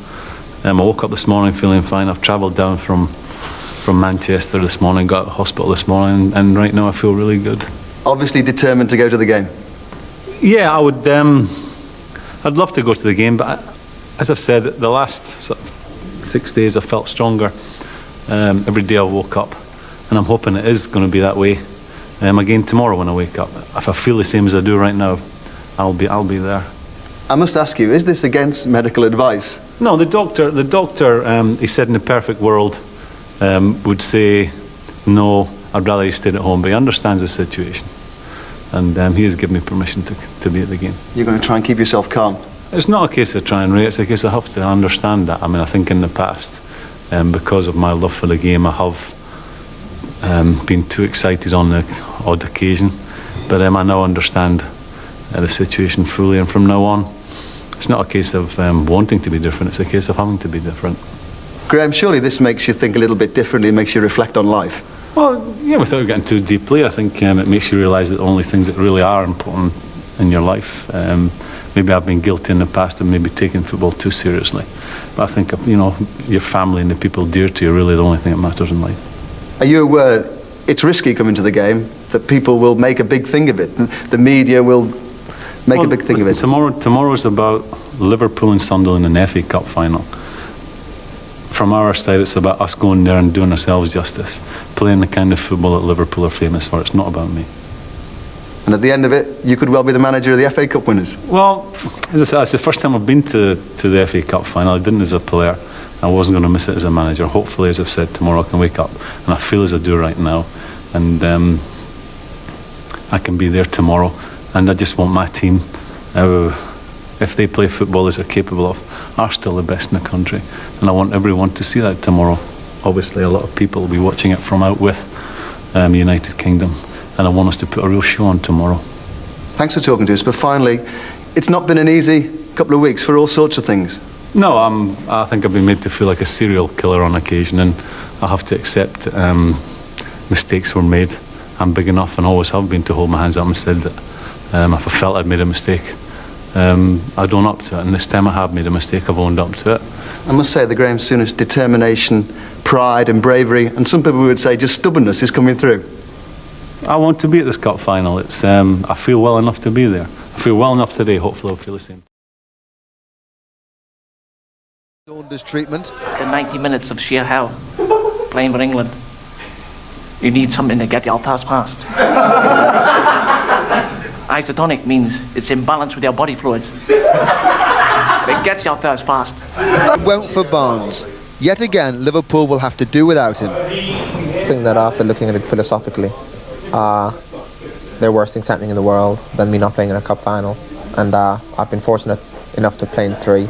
I woke up this morning feeling fine. I've travelled down from Manchester this morning, got to the hospital this morning, and right now I feel really good. Obviously determined to go to the game? Yeah, I would. I'd love to go to the game, but as I've said, the last sort of 6 days I felt stronger. Every day I woke up, and I'm hoping it is going to be that way again tomorrow when I wake up. If I feel the same as I do right now, I'll be there. I must ask you, is this against medical advice? No, the doctor he said in the perfect world would say no, I'd rather you stayed at home, but he understands the situation, and he has given me permission to be at the game. You're going to try and keep yourself calm? It's not a case of trying, Ray. It's a case I have to understand that. I mean, I think in the past, because of my love for the game, I have been too excited on the odd occasion. But I now understand the situation fully, and from now on it's not a case of wanting to be different, it's a case of having to be different. Graham, surely this makes you think a little bit differently, it makes you reflect on life. Well, yeah, without getting too deeply, I think it makes you realise that the only things that really are important in your life, maybe I've been guilty in the past of maybe taking football too seriously, but I think, you know, your family and the people dear to you are really the only thing that matters in life. Are you aware it's risky coming to the game, that people will make a big thing of it, the media will make a big thing of it? Tomorrow's about Liverpool and Sunderland in the FA Cup final. From our side, it's about us going there and doing ourselves justice, playing the kind of football that Liverpool are famous for. It's not about me. And at the end of it, you could well be the manager of the FA Cup winners. Well, as I said, it's the first time I've been to the FA Cup final. I didn't as a player. I wasn't going to miss it as a manager. Hopefully, as I've said, tomorrow I can wake up, and I feel as I do right now, and I can be there tomorrow. And I just want my team, if they play football as they're capable of, are still the best in the country. And I want everyone to see that tomorrow. Obviously, a lot of people will be watching it from out with the United Kingdom, and I want us to put a real show on tomorrow. Thanks for talking to us, but finally, it's not been an easy couple of weeks for all sorts of things. No, I think I've been made to feel like a serial killer on occasion, and I have to accept mistakes were made. I'm big enough and always have been to hold my hands up and said that if I felt I'd made a mistake, I'd own up to it, and this time I have made a mistake, I've owned up to it. I must say the Graham Souness determination, pride and bravery, and some people would say just stubbornness, is coming through. I want to be at this cup final. It's I feel well enough to be there. I feel well enough today, hopefully I'll feel the same. Saunders treatment. The 90 minutes of sheer hell playing for England. You need something to get your thoughts past. Isotonic means it's in balance with your body fluids. It gets your thirst past. It won't for Barnes. Yet again, Liverpool will have to do without him. I think that after looking at it philosophically, there are worse things happening in the world than me not playing in a cup final. And I've been fortunate enough to play in 3.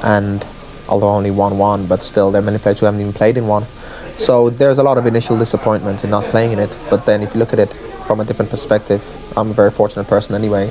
And although only won 1, but still there are many players who haven't even played in 1. So there's a lot of initial disappointment in not playing in it. But then if you look at it from a different perspective, I'm a very fortunate person anyway.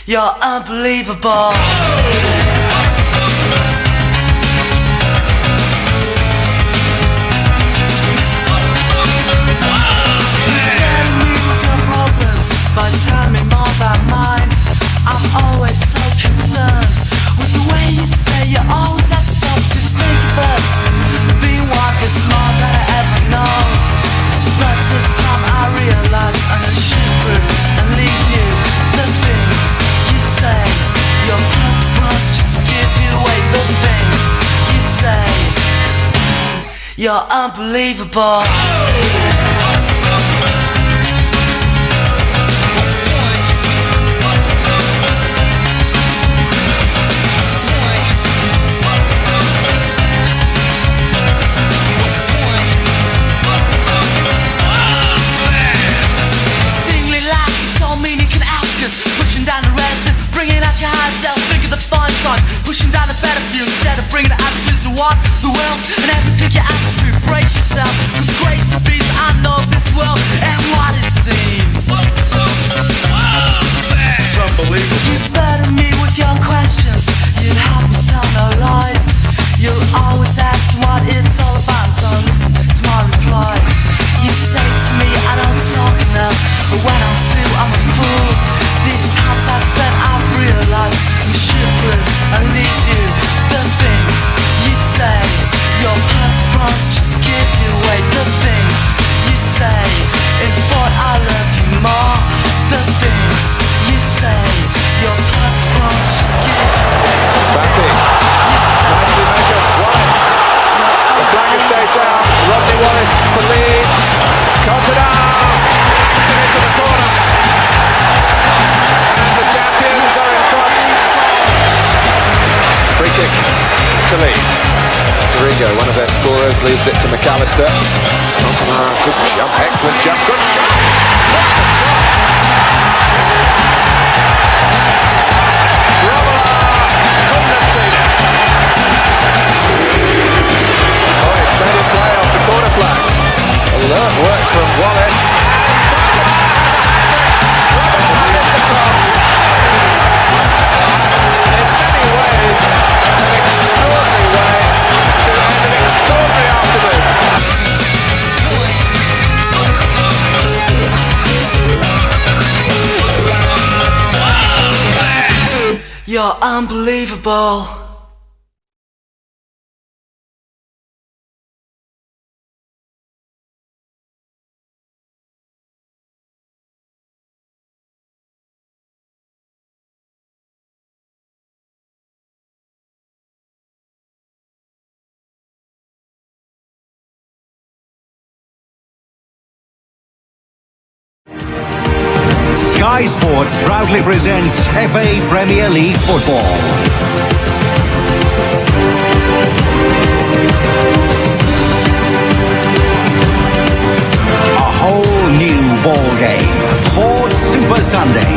You're unbelievable. By telling me more about mine, I'm always so concerned with the way you say you always have to stop to think of us. Being one is more than I ever know, but this time I realize I'm gonna shoot through and leave you. The things you say, your purpose just give you away. The things you say, you're unbelievable. Pushing down the resin, bringing out your high self, think of the fine side, pushing down the better view instead of bringing the attitudes to what the world and everything your attitude. Brace yourself, with grace and peace. I know this world and what it seems. It's unbelievable. You burden me with your questions, you help me tell no lies. You'll always ask what it's all about, don't listen to my replies. You say to me I don't talk enough, but when I do I'm a fool. These times I've spent, I've realized I'm shoot through and leave you. The things you say, your purpose just give you away. Spurs leaves it to McAllister. Cantona, good jump, excellent jump, good shot. What a shot! Couldn't have seen it. Oh, it's made it play off the corner flag. Alert work from Wallace. You're unbelievable. Sky Sports proudly presents FA Premier League football. A whole new ball game. Ford Super Sunday.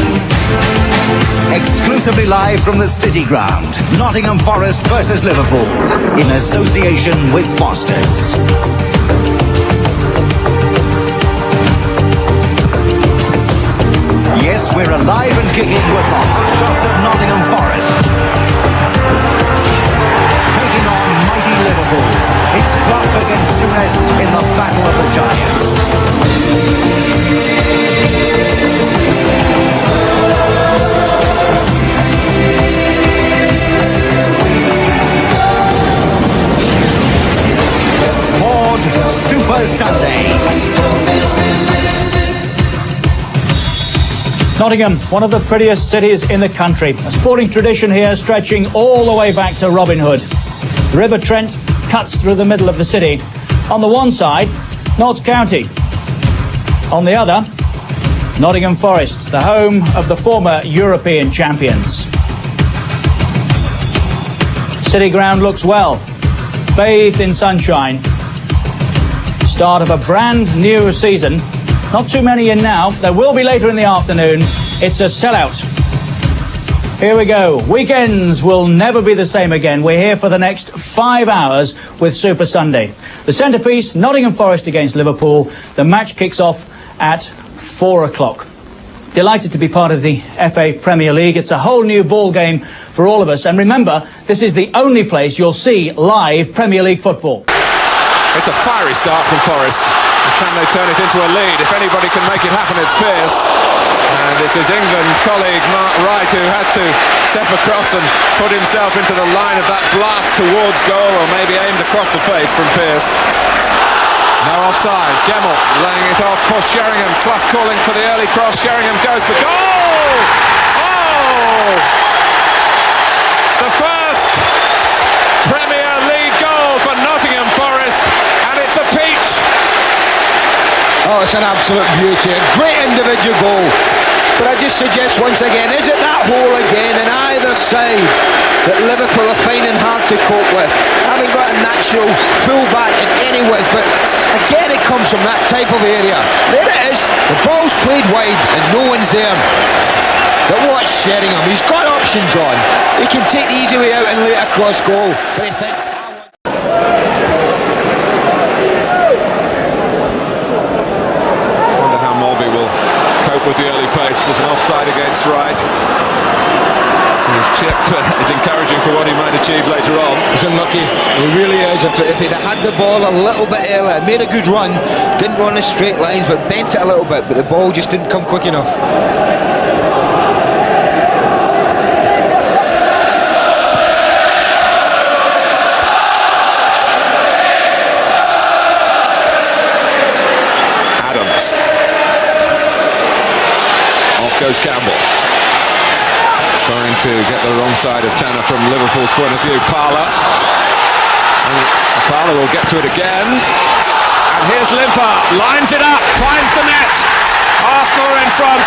Exclusively live from the City Ground. Nottingham Forest versus Liverpool in association with Foster's. Yes, we're alive and kicking with the hot shots of Nottingham Forest. Taking on mighty Liverpool. It's Clough against Souness in the Battle of the Giants. Ford Super Sunday. Nottingham, one of the prettiest cities in the country. A sporting tradition here stretching all the way back to Robin Hood. The River Trent cuts through the middle of the city. On the one side, Notts County. On the other, Nottingham Forest, the home of the former European champions. City ground looks well, bathed in sunshine. Start of a brand new season. Not too many in now. There will be later in the afternoon. It's a sellout. Here we go. Weekends will never be the same again. We're here for the next 5 hours with Super Sunday. The centrepiece, Nottingham Forest against Liverpool. The match kicks off at 4 o'clock. Delighted to be part of the FA Premier League. It's a whole new ball game for all of us. And remember, this is the only place you'll see live Premier League football. It's a fiery start from Forest. Can they turn it into a lead? If anybody can make it happen, it's Pearce. And it's his England colleague, Mark Wright, who had to step across and put himself into the line of that blast towards goal, or maybe aimed across the face from Pearce. No offside. Gemmell laying it off for Sheringham. Clough calling for the early cross. Sheringham goes for goal! Oh! The first Premier League goal for Nottingham Forest, and it's a peach. Oh, it's an absolute beauty, a great individual goal. But I just suggest once again, is it that hole again on either side that Liverpool are finding hard to cope with? Haven't got a natural full-back in any width, but again it comes from that type of area. There it is, the ball's played wide and no one's there. But watch Sheringham, he's got options on. He can take the easy way out and lay it across goal, but he thinks... With the early pace, there's an offside against Wright. His chip is encouraging for what he might achieve later on. He's unlucky, he really is. If he'd had the ball a little bit earlier, made a good run, didn't run in straight lines but bent it a little bit, but the ball just didn't come quick enough. Goes Campbell, trying to get the wrong side of Tanner from Liverpool's point of view. Parler, and Parler will get to it again, and here's Limpar, lines it up, finds the net. Arsenal are in front.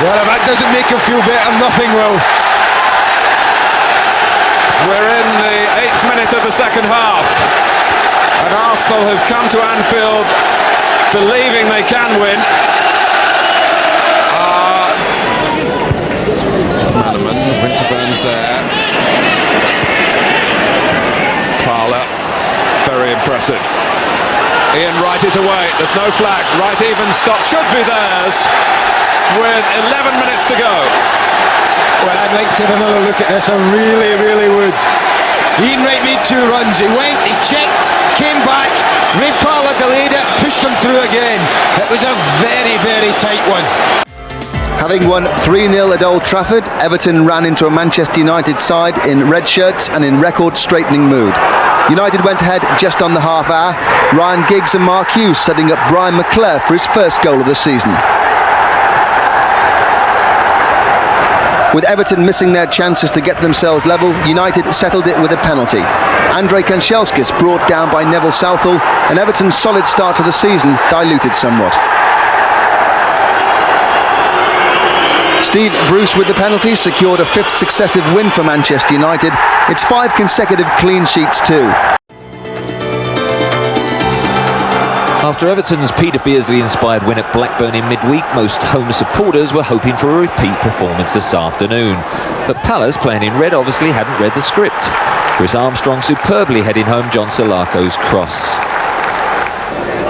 Well, if that doesn't make him feel better, nothing will. We're in the 8th minute of the second half, and Arsenal have come to Anfield believing they can win. Manaman, Winterburn's there. Parlour, very impressive. Ian Wright is away, there's no flag. Right even stop should be theirs with 11 minutes to go. Well, I'd like to have another look at this, I really would. Ian Wright made 2 runs, he went, he checked, came back, Ray Parlour delayed it, pushed him through again. It was a very tight one. Having won 3-0 at Old Trafford, Everton ran into a Manchester United side in red shirts and in record straightening mood. United went ahead just on the half hour, Ryan Giggs and Mark Hughes setting up Brian McClare for his first goal of the season. With Everton missing their chances to get themselves level, United settled it with a penalty. Andrei Kanchelskis brought down by Neville Southall, and Everton's solid start to the season diluted somewhat. Steve Bruce with the penalty secured a 5th successive win for Manchester United. It's 5 consecutive clean sheets too. After Everton's Peter Beardsley-inspired win at Blackburn in midweek, most home supporters were hoping for a repeat performance this afternoon. But Palace, playing in red, obviously hadn't read the script. Chris Armstrong superbly heading home John Solako's cross.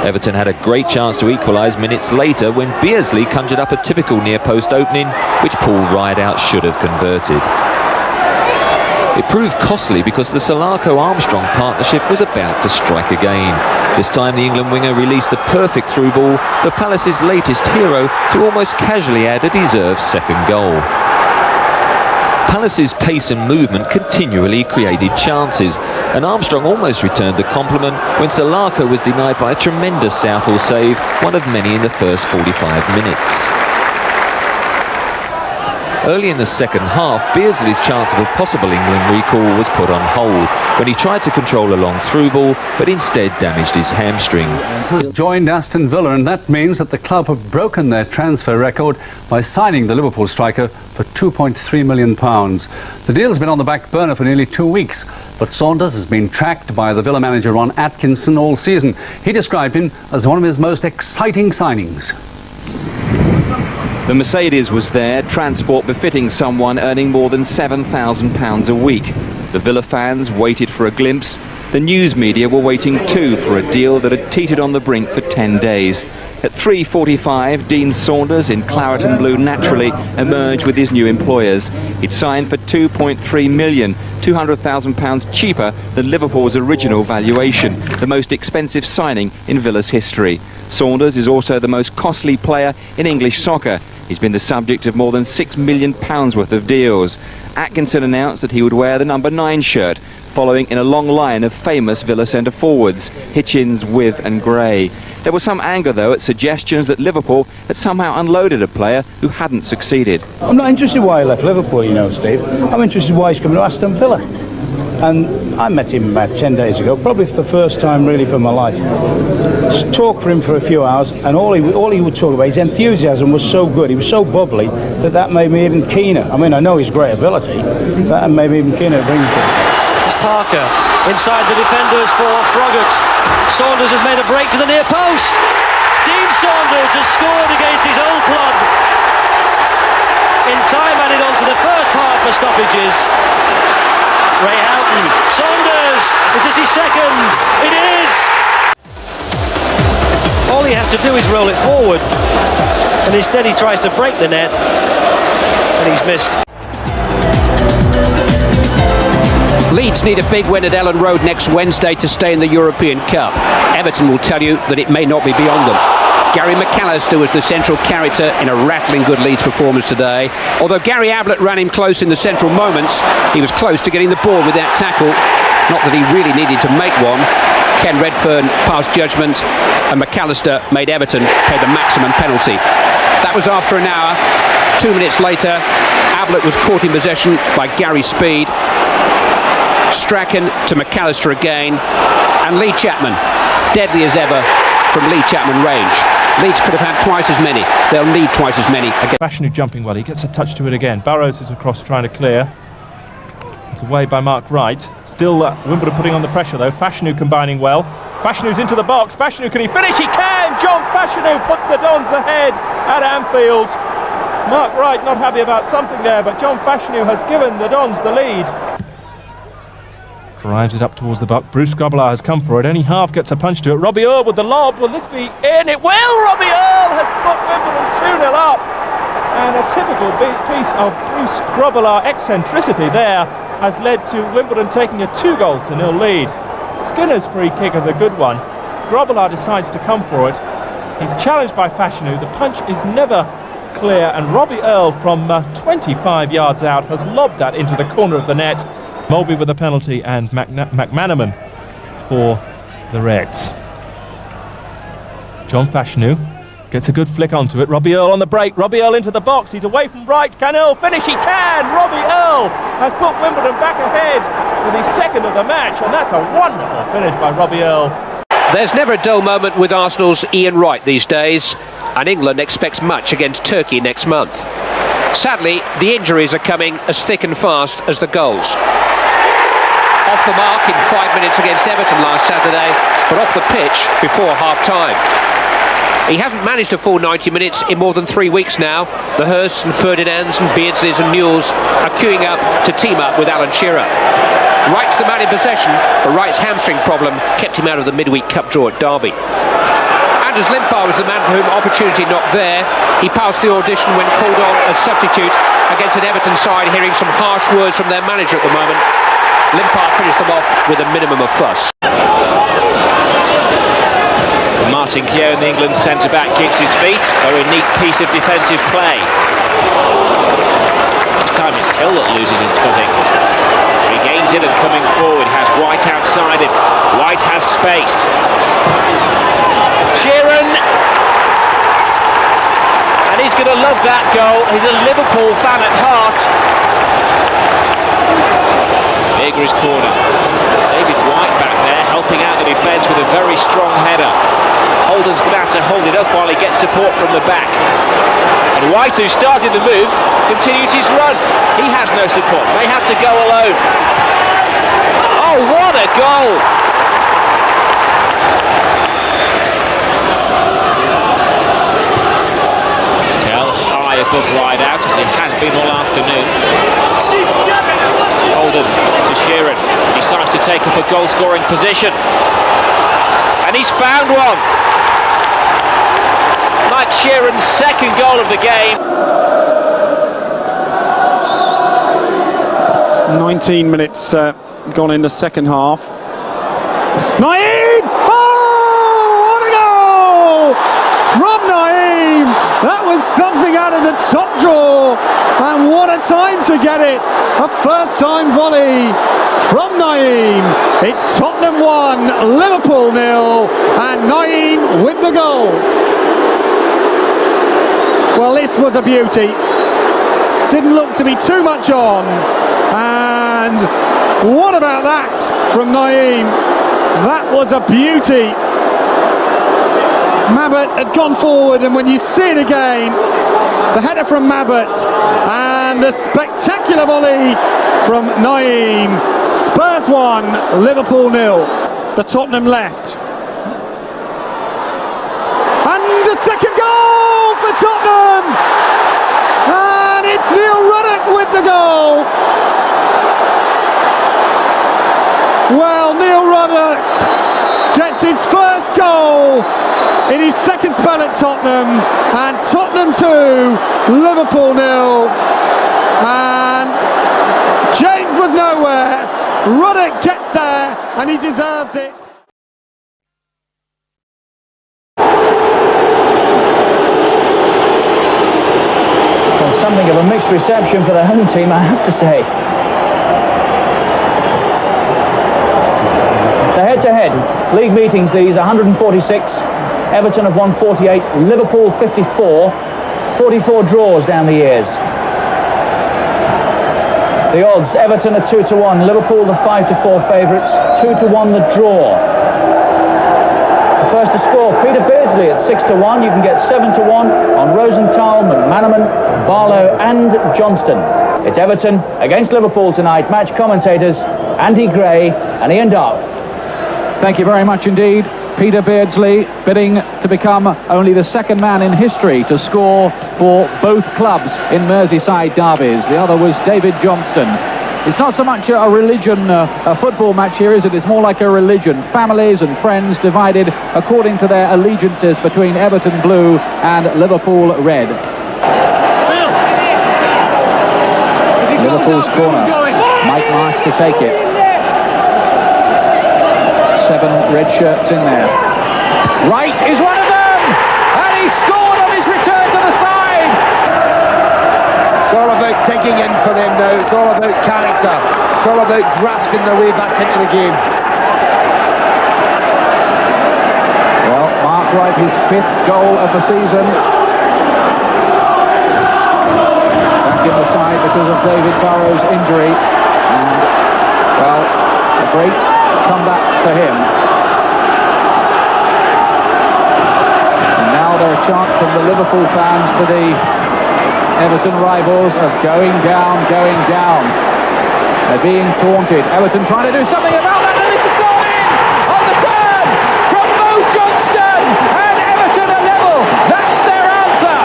Everton had a great chance to equalise minutes later when Beardsley conjured up a typical near-post opening, which Paul Rideout should have converted. It proved costly because the Solako-Armstrong partnership was about to strike again. This time the England winger released the perfect through ball for Palace's latest hero to almost casually add a deserved second goal. Palace's pace and movement continually created chances, and Armstrong almost returned the compliment when Solako was denied by a tremendous Southall save, one of many in the first 45 minutes. Early in the second half, Beardsley's chance of a possible England recall was put on hold when he tried to control a long through ball, but instead damaged his hamstring. Has joined Aston Villa, and that means that the club have broken their transfer record by signing the Liverpool striker for £2.3 million. The deal's been on the back burner for nearly 2 weeks, but Saunders has been tracked by the Villa manager Ron Atkinson all season. He described him as one of his most exciting signings. The Mercedes was there, transport befitting someone earning more than £7,000 a week. The Villa fans waited for a glimpse. The news media were waiting too for a deal that had teetered on the brink for 10 days. At 3:45, Dean Saunders, in claret and blue, naturally emerged with his new employers. He'd signed for £2.3 million, £200,000 cheaper than Liverpool's original valuation, the most expensive signing in Villa's history. Saunders is also the most costly player in English soccer. He's been the subject of more than £6 million worth of deals. Atkinson announced that he would wear the number 9 shirt, following in a long line of famous Villa centre-forwards, Hitchens, With and Gray. There was some anger, though, at suggestions that Liverpool had somehow unloaded a player who hadn't succeeded. I'm not interested why he left Liverpool, you know, Steve. I'm interested why he's coming to Aston Villa. And I met him about 10 days ago, probably for the first time really for my life. Just talked for him for a few hours, and all he would talk about, his enthusiasm was so good, he was so bubbly, that made me even keener. I mean, I know his great ability, that made me even keener to bring him to him. This is Parker, inside the defenders for Froggatt. Saunders has made a break to the near post. Dean Saunders has scored against his old club. In time added on to the first half for stoppages. Ray Houghton, Saunders, is this his second? It is! All he has to do is roll it forward, and instead he tries to break the net, and he's missed. Leeds need a big win at Ellen Road next Wednesday to stay in the European Cup. Everton will tell you that it may not be beyond them. Gary McAllister was the central character in a rattling good Leeds performance today. Although Gary Ablett ran him close in the central moments, he was close to getting the ball with that tackle. Not that he really needed to make one. Ken Redfern passed judgment, and McAllister made Everton pay the maximum penalty. That was after an hour. 2 minutes later, Ablett was caught in possession by Gary Speed. Strachan to McAllister again, and Lee Chapman, deadly as ever from Lee Chapman range. Leeds could have had twice as many. They'll need twice as many. Bashanu jumping well. He gets a touch to it again. Barrows is across trying to clear. It's away by Mark Wright. Still Wimbledon putting on the pressure though. Fashanu combining well. Fashanu's into the box. Fashanu, can he finish? He can! John Fashanu puts the Dons ahead at Anfield. Mark Wright not happy about something there, but John Fashanu has given the Dons the lead. Drives it up towards the buck. Bruce Grobbelaar has come for it. Only half gets a punch to it. Robbie Earle with the lob. Will this be in? It will! Robbie Earle has put Wimbledon 2-0 up. And a typical piece of Bruce Grobbelaar eccentricity there has led to Wimbledon taking a 2-0 lead. Skinner's free kick is a good one. Grobbelaar decides to come for it. He's challenged by Fashanu. The punch is never clear, and Robbie Earle from 25 yards out has lobbed that into the corner of the net. Mulvey with a penalty and McManaman for the Reds. John Fashanu gets a good flick onto it. Robbie Earle on the break. Robbie Earle into the box. He's away from Wright. Can Earle finish? He can! Robbie Earle has put Wimbledon back ahead with his second of the match, and that's a wonderful finish by Robbie Earle. There's never a dull moment with Arsenal's Ian Wright these days, and England expects much against Turkey next month. Sadly, the injuries are coming as thick and fast as the goals. Off the mark in 5 minutes against Everton last Saturday, but off the pitch before half-time. He hasn't managed a full 90 minutes in more than 3 weeks now. The Hursts and Ferdinands and Beardsleys and Newells are queuing up to team up with Alan Shearer. Wright's the man in possession, but Wright's hamstring problem kept him out of the midweek cup draw at Derby. Anders Limpar was the man for whom opportunity not there. He passed the audition when called on as substitute against an Everton side hearing some harsh words from their manager at the moment. Limpar finished them off with a minimum of fuss. Martin Keown, the England centre-back, keeps his feet. Very neat piece of defensive play. This time it's Hill that loses his footing. Regains it and coming forward has White outside him. White has space. Sheeran! And he's going to love that goal. He's a Liverpool fan at heart. Vega is cornered. David White back there helping out the defence with a very strong header. Holden's going to have to hold it up while he gets support from the back. And White, who started the move, continues his run. He has no support, may have to go alone. Oh, what a goal! Tell high above wide out, as he has been all afternoon. Holden to Sheeran, decides to take up a goal-scoring position. And he's found one! Mike Sheeran's second goal of the game. 19 minutes gone in the second half. Naeem! Oh, what a goal! From Naeem! That was something out of the top drawer. And what a time to get it! A first-time volley from Naeem. It's Tottenham 1, Liverpool 0, and Naeem with the goal. Well, this was a beauty. Didn't look to be too much on. And what about that from Naeem? That was a beauty. Mabbutt had gone forward, and when you see it again, the header from Mabbutt and the spectacular volley from Naeem. Spurs 1, Liverpool 0. The Tottenham left. And a second goal for Tottenham! And it's Neil Ruddock with the goal. Well, Neil Ruddock gets his first goal in his second spell at Tottenham, and Tottenham 2, Liverpool 0. And James was nowhere. Ruddock gets there, and he deserves it. Well, something of a mixed reception for the home team, I have to say. The head-to-head league meetings, these 146. Everton have won 48, Liverpool 54. 44 draws down the years. The odds, Everton are 2-1, Liverpool the 5-4 favourites, 2-1 the draw. The first to score, Peter Beardsley at 6-1. You can get 7-1 on Rosenthal, McManaman, Barlow and Johnston. It's Everton against Liverpool tonight. Match commentators Andy Gray and Ian Dark. Thank you very much indeed. Peter Beardsley bidding to become only the second man in history to score for both clubs in Merseyside derbies. The other was David Johnston. It's not so much a religion, a football match here, is it? It's more like a religion. Families and friends divided according to their allegiances between Everton blue and Liverpool red. Liverpool's corner. Mike Marsh to take it. 7 red shirts in there. Wright is one of them! And he scored on his return to the side! It's all about digging in for them now. It's all about character. It's all about grafting their way back into the game. Well, Mark Wright, his 5th goal of the season. Back in the side because of David Barrow's injury. And, well, a great comeback for him. And now there are chants from the Liverpool fans to the Everton rivals of going down, going down. They're being taunted. Everton trying to do something about that, and this has gone in on the turn from Mo Johnston, and Everton are level. That's their answer.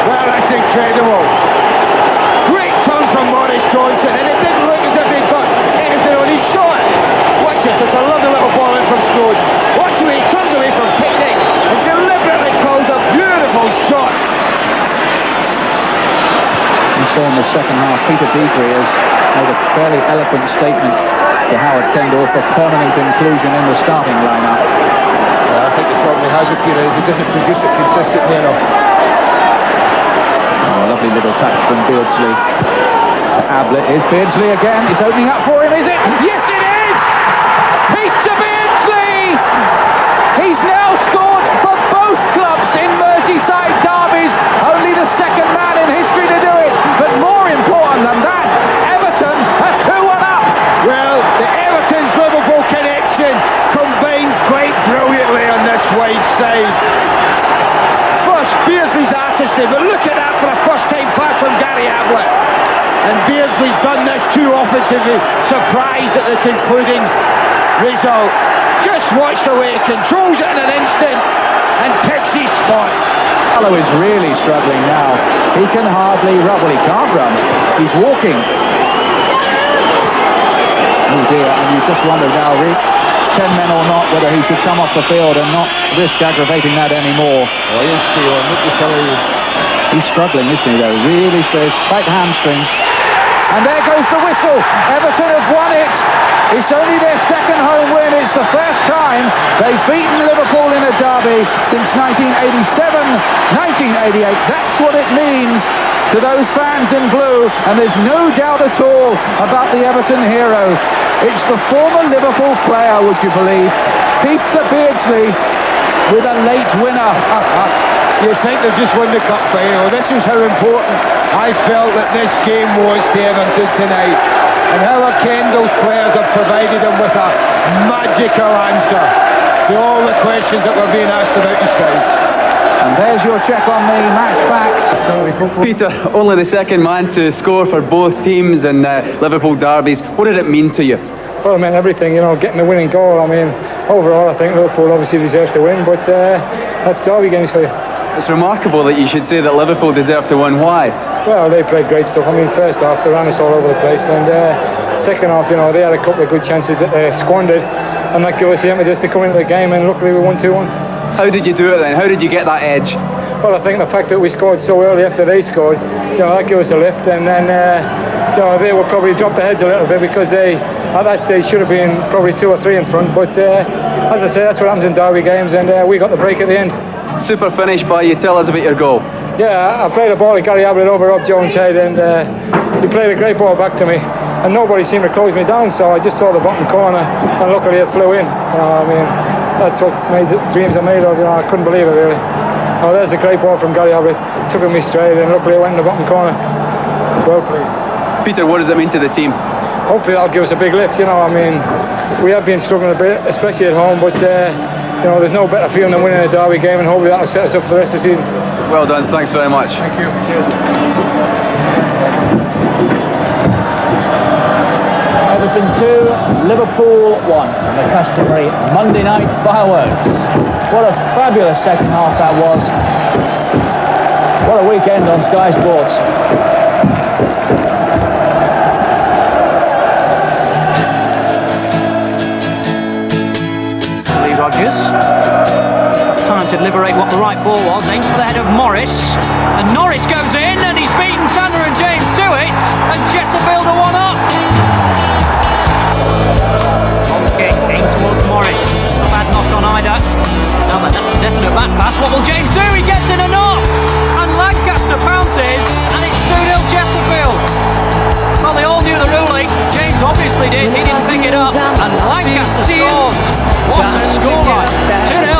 Well, that's incredible. Great turn from Morris Johnson, and it didn't look as if he'd got anything on his shot. Watch this, it's a lovely little ball in from Snowden. Watch the way he turns away from Picnic and deliberately calls a beautiful shot. We saw in the second half, Peter Beagrey has made a fairly eloquent statement to Howard Kendal for permanent inclusion in the starting lineup. Yeah, I think the problem he has with Peter is he doesn't produce it consistently enough. Oh, a lovely little touch from Beardsley. Ablett is Beardsley again. It's opening up for him, is it? Yes, it is! Peter Beardsley! He's now scored for both clubs in Merseyside derbies. Only the second man in history to do it. But more important than that, Everton are 2-1 up. Well, the Everton's-Liverpool connection combines quite brilliantly on this wide side. First, Beardsley's artistry, but look at that for a first-time pass from Gary Ablett. And Beardsley's done this too often to be surprised at the concluding result. Just watch the way he controls it in an instant and picks his spot. Vale is really struggling now. He can hardly run. Well, he can't run. He's walking. Oh dear, and you just wonder now, 10 men or not, whether he should come off the field and not risk aggravating that anymore. Oh, he'll stay on. Look at how he's struggling, isn't he, though? Really, there's tight hamstring. And there goes the whistle. Everton have won it. It's only their second home win. It's the first time they've beaten Liverpool in a derby since 1987, 1988. That's what it means to those fans in blue. And there's no doubt at all about the Everton hero. It's the former Liverpool player, would you believe, Peter Beardsley, with a late winner. You think they've just won the cup final. This is how important I felt that this game was to Everton tonight. And Howard Kendal's players have provided him with a magical answer to all the questions that were being asked about his side. And there's your check on the match facts. Peter, only the second man to score for both teams in Liverpool derbies. What did it mean to you? Well, it meant everything, you know, getting the winning goal. I mean, overall, I think Liverpool obviously deserves to win, but that's derby games for you. It's remarkable that you should say that Liverpool deserve to win. Why? Well, they played great stuff. I mean, first half, they ran us all over the place, and second half, you know, they had a couple of good chances that they squandered, and that gave us the impetus to come into the game, and luckily we won 2-1. How did you do it then? How did you get that edge? Well, I think the fact that we scored so early after they scored, you know, that gave us a lift, and then, you know, they will probably drop their heads a little bit because they, at that stage, should have been probably 2 or 3 in front, but as I say, that's what happens in derby games, and we got the break at the end. Super finish by you. Tell us about your goal. Yeah, I played a ball at Gary Ablett over Rob Jones' head, and he played a great ball back to me, and nobody seemed to close me down, so I just saw the bottom corner, and luckily it flew in. I mean, that's what dreams are made of. You know, I couldn't believe it really. Oh, there's a great ball from Gary Ablett. Took me straight, and luckily it went in the bottom corner. Well pleased. Peter, what does it mean to the team? Hopefully that'll give us a big lift. You know, I mean, we have been struggling a bit, especially at home, but you know, there's no better feeling than winning a derby game, and hopefully that'll set us up for the rest of the season. Well done. Thanks very much. Thank you. Cheers. Everton 2, Liverpool 1, and the customary Monday night fireworks. What a fabulous second half that was. What a weekend on Sky Sports. Lee Rogers. Time to liberate what the right ball was. Aims for the head of Morris. And Norris goes in and he's beaten Tanner and James to it. And Chesterfield are one up. Okay, aimed towards Morris. Not bad knock on either. No, but that's a definite back pass. What will James do? He gets in a knot. And Lancaster pounces. And it's 2-0 Chesterfield. Well, they all knew the ruling. James obviously did. He didn't pick it up. And Lancaster scores. What a scoreline. 2-0.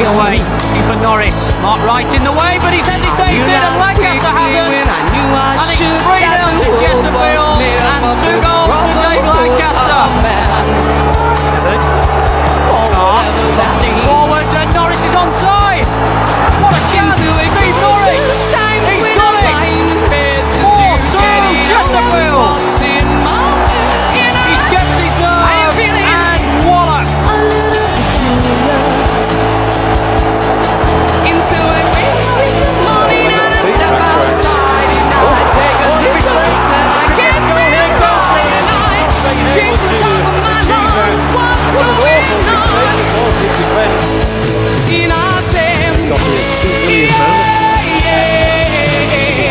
Away. Keeper Norris. Mark Wright in the way, but he's hesitated. And Lancaster hasn't. And it's 3-0 to Chesterfield. And 2 goals to Dave Lancaster. Passing forward, and Norris is onside. What a chance! Steve Norris! He's got it! 4-2 Chesterfield! He's kept his nerve, and voila!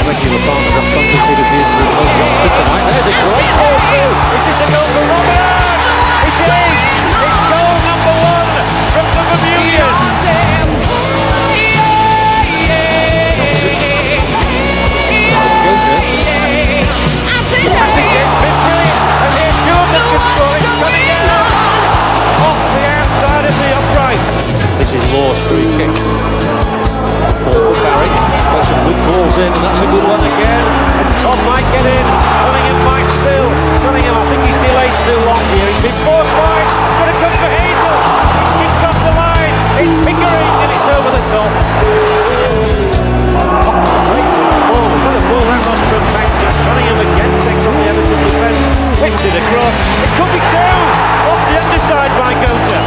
Regular partners up front to Peter Beardsley tonight. There's a great ball through. Is this a goal for Robert? It is! It's goal number 1 from the Bermudians. Passing it, it's brilliant. And here's Jordan can score it. Coming in off the outside of the upright. This is Law's free kick. Paul Barry got some good balls in, and that's a good one again. And Tom might get in. Cunningham might still. Cunningham, I think he's delayed too long here. He's been forced wide. It's going to come for Hazel. He's kicked off the line. It's Pickering, and it's over the top. Great ball. What a ball that was from Baxter. Cunningham again takes on the Everton defence. Whips it across. It could be 2. Off the underside by Gota.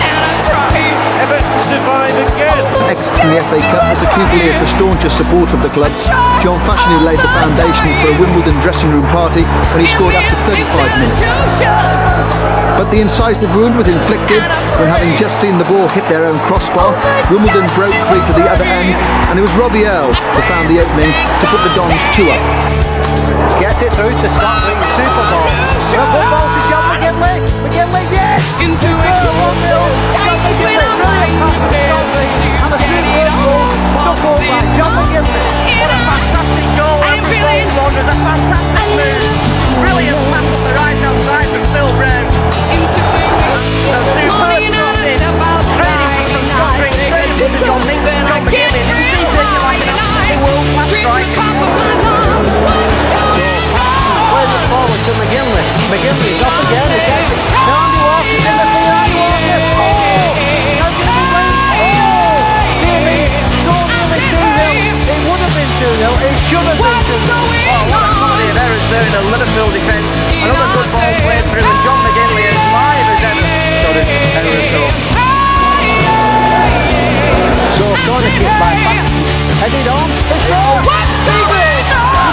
Everton survive again. Next in the FA Cup was acutely as the staunchest supporter of the club, John Fashion, who laid the foundation for a Wimbledon dressing room party when he scored after 35 minutes. But the incisive wound was inflicted when, having just seen the ball hit their own crossbar, Wimbledon broke free to the other end, and it was Robbie Earle who found the opening to put the Dons 2 up. Gets it through to Scotland. Super ball. The football to John McGinley. McGinley, yes! Into it. 1-0. John McGinley. And a super goal. Took goal by John McGinley. What a fantastic goal. And the goal was a fantastic move. Brilliant pass on the right hand side from Phil Brown. Into it. A superb crossing. Training from Scott Green. Training from John McGinley. This seems like an absolute world-class strike. Plays it forward to McGinley. McGinley's off again. Now Andy Walker's in the field. Andy Walker. It would have been 2-0. It should have been 2-0. Oh, what a quality of errors there in the Liverpool defence. Another good ball played through, and John McGinley as live as ever. So there's error at all. So corner kick by Pat. Headed on. It's wrong. What's going on?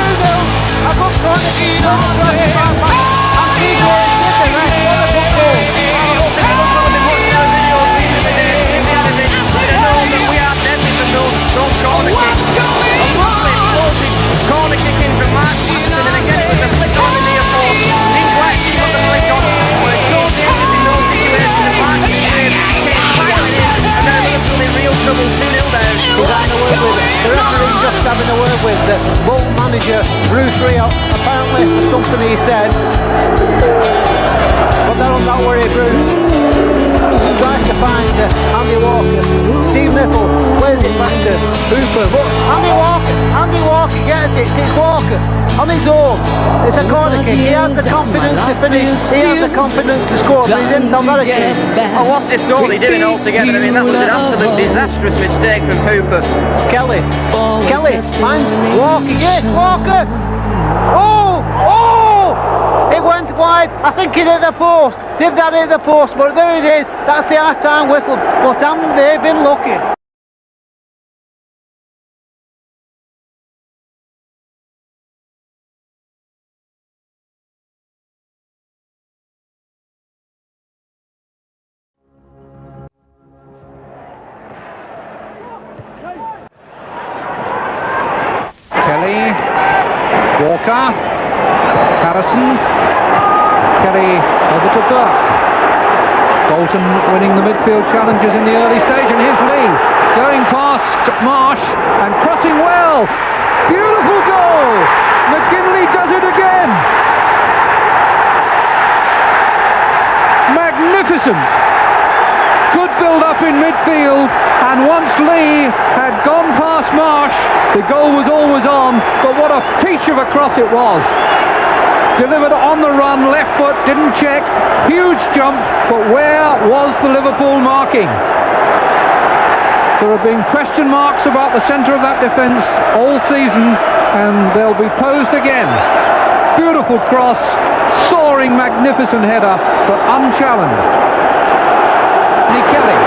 2-0. A good corner kick. And Figo is with the rest. What a good goal. I hope there was going to be much more video of these in the editing. I know that we are dead in the middle. Those corner kicks. A lovely explosive corner kick in from Mark Watson, and again it was a flick on the near post. He's left, he put the flick on. But it told the end in no situation. And Mark came firing in, and then Liverpool in real trouble. 2-0 down. He's having a word with the referee, just having a word with the Bolton manager, Bruce Rio, apparently for something he said. But don't worry, Bruce. He tries to find Andy Walker. Steve Nichols plays it back to Hooper. But Andy Walker gets it. It's Walker on his his own. It's a corner kick. He has the confidence to finish. He has the confidence to score, but he didn't have that chance. Oh, what's this goal he doing altogether? I mean, that was an absolute disastrous mistake from Hooper. Kelly, man, Walker. Oh! It went wide. I think it hit the post. Did that hit the post? But there it is. That's the half-time whistle. But haven't they been lucky? Kelly, Walker, Harrison, Kelly over to Burke. Bolton winning the midfield challenges in the early stage, and here's Lee going past Marsh and crossing well. Beautiful goal! McGinley does it again. Magnificent. Good build-up in midfield, and once Lee had gone past Marsh, the goal was always on, but what a peach of a cross it was. Delivered on the run, left foot, didn't check, huge jump, but where was the Liverpool marking? There have been question marks about the centre of that defence all season, and they'll be posed again. Beautiful cross, soaring, magnificent header, but unchallenged. Kelly.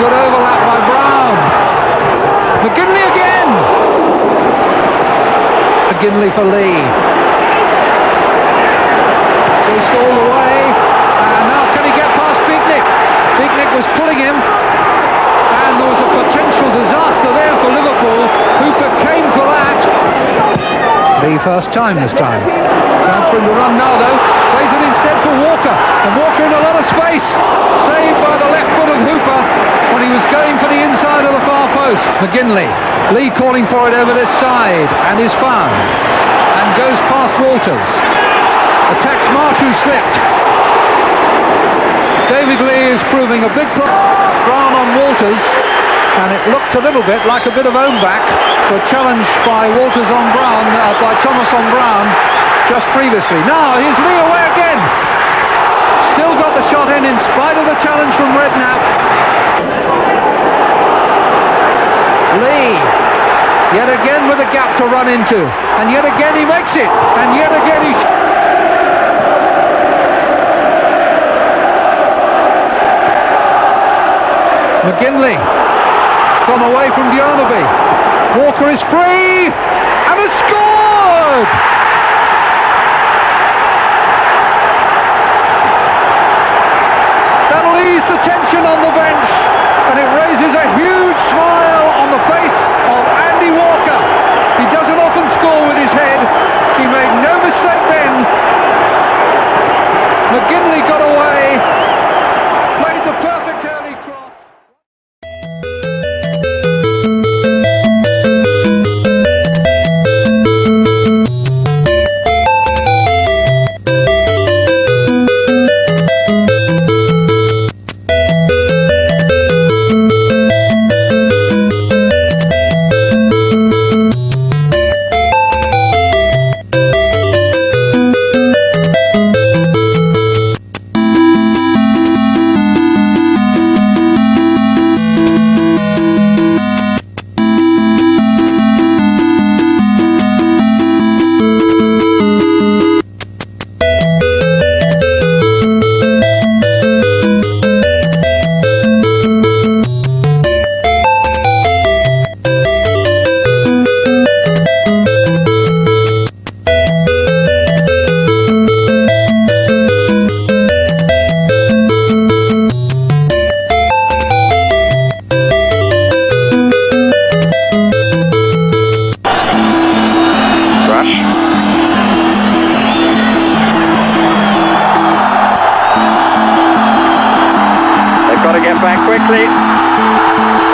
Good overlap by Brown. McGinley again. McGinley for Lee. Chased all the way. And now can he get past Beatnik? Beatnik was pulling him. And there was a potential disaster there for Liverpool. Hooper came for that. Lee first time this time. Chance for him to run now though. Plays it instead for Walker. And Walker in a lot of space. Saved by the left foot of Hooper when he was going for the inside of the far post. McGinley. Lee calling for it over this side. And is found. And goes past Walters. Attacks Marsh, who slipped. David Lee is proving a big Brown on Walters. And it looked a little bit like a bit of own back for a challenge by Walters on Brown, by Thomas on Brown just previously. Now here's Lee away again. Still got the shot in spite of the challenge from Redknapp. Lee, yet again with a gap to run into, and yet again he makes it, and yet again he... McGinley. From away from Bjornaby. Walker is free and has scored! That'll ease the tension on the bench, and it raises a huge smile on the face of Andy Walker. He doesn't often score with his head. He made no mistake then. McGinley got away, played the perfect early cross.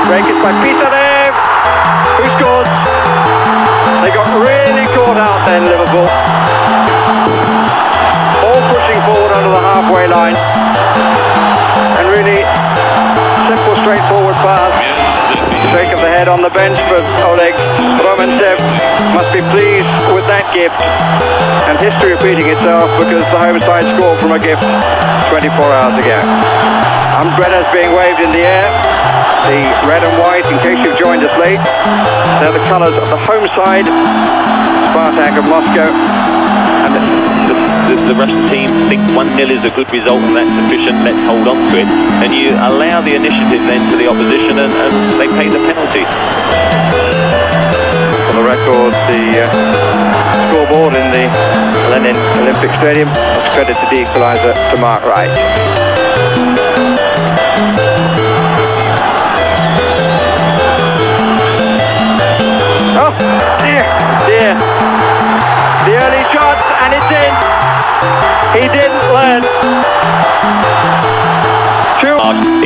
Break it by Peter there, who scores. They got really caught out then, Liverpool. All pushing forward under the halfway line. And really simple, straightforward pass. Shake of the head gift, and history repeating itself because the home side scored from a gift 24 hours ago. Umbrellas being waved in the air, the red and white, in case you've joined us late. They're the colours of the home side, Spartak of Moscow. And the rest of the team think 1-0 is a good result and that's sufficient, let's hold on to it. And you allow the initiative then to the opposition and they pay the penalty. For the record, the scoreboard in the Lenin Olympic Stadium, that's credit to the equaliser to Mark Wright. Oh, dear. The early shot, and it's in. He didn't learn.